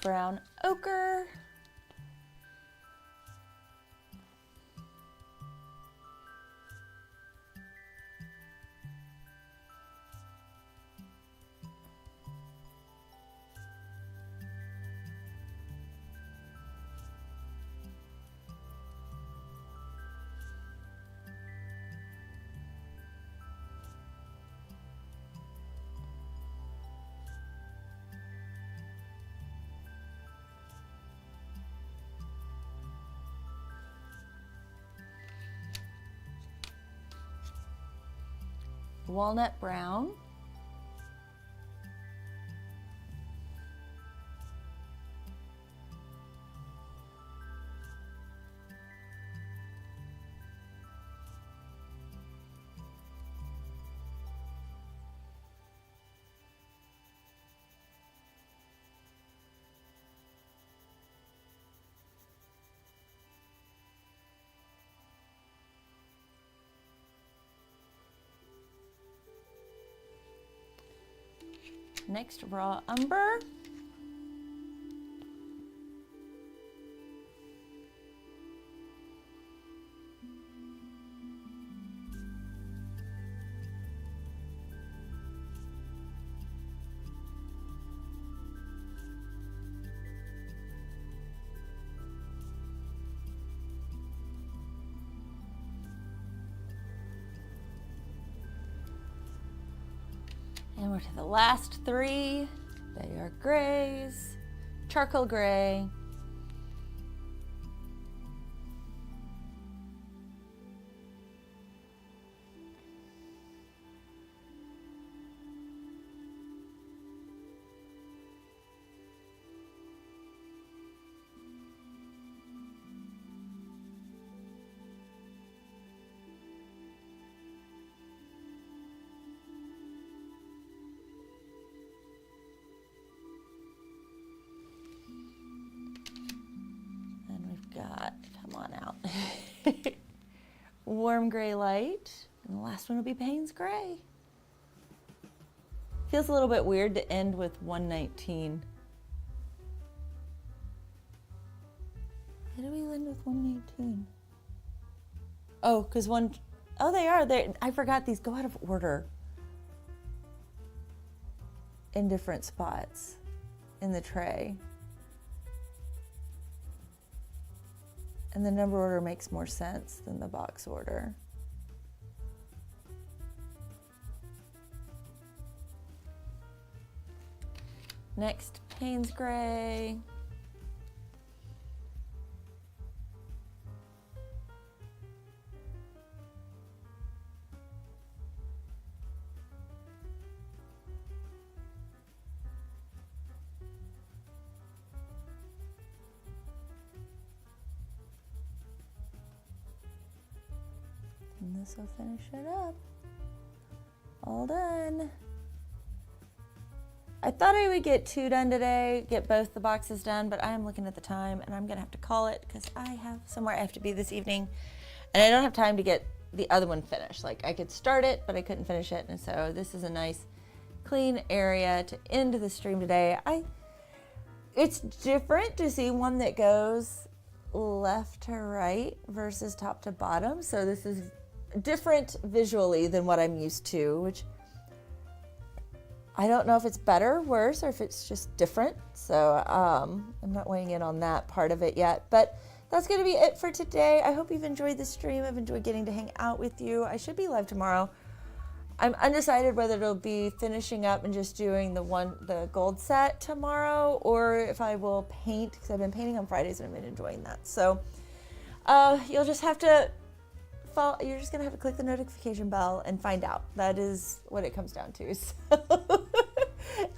Brown ochre. Walnut brown. Next, raw umber. And we're to the last three. They are grays, charcoal gray, got, come on out, warm gray light, and the last one will be Payne's gray. Feels a little bit weird to end with 119. How do we end with 119? Oh, because oh, they are. I forgot these go out of order in different spots in the tray. And the number order makes more sense than the box order. Next, Payne's gray. this will finish it up. All done. I thought I would get 2 done today, get both the boxes done, but I am looking at the time and I'm gonna have to call it because I have somewhere I have to be this evening and I don't have time to get the other one finished. Like I could start it, but I couldn't finish it. And so this is a nice clean area to end the stream today. It's different to see one that goes left to right versus top to bottom. So this is different visually than what I'm used to, which I don't know if it's better, worse, or if it's just different. So I'm not weighing in on that part of it yet, but that's going to be it for today. I hope you've enjoyed the stream. I've enjoyed getting to hang out with you. I should be live tomorrow. I'm undecided whether it'll be finishing up and just doing the gold set tomorrow, or if I will paint, because I've been painting on Fridays and I've been enjoying that. So you'll just have to you're just gonna have to click the notification bell and find out. That is what it comes down to. So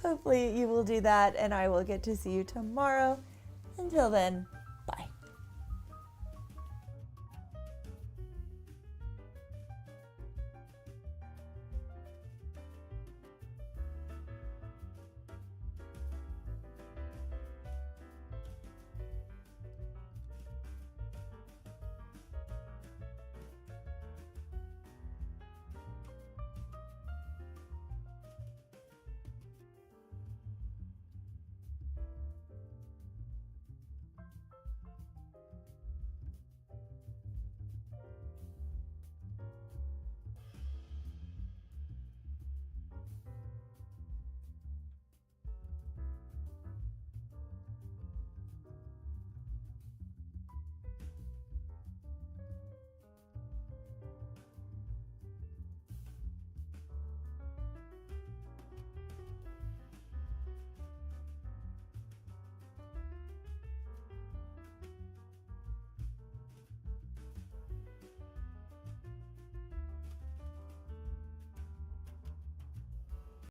hopefully you will do that and I will get to see you tomorrow. Until then,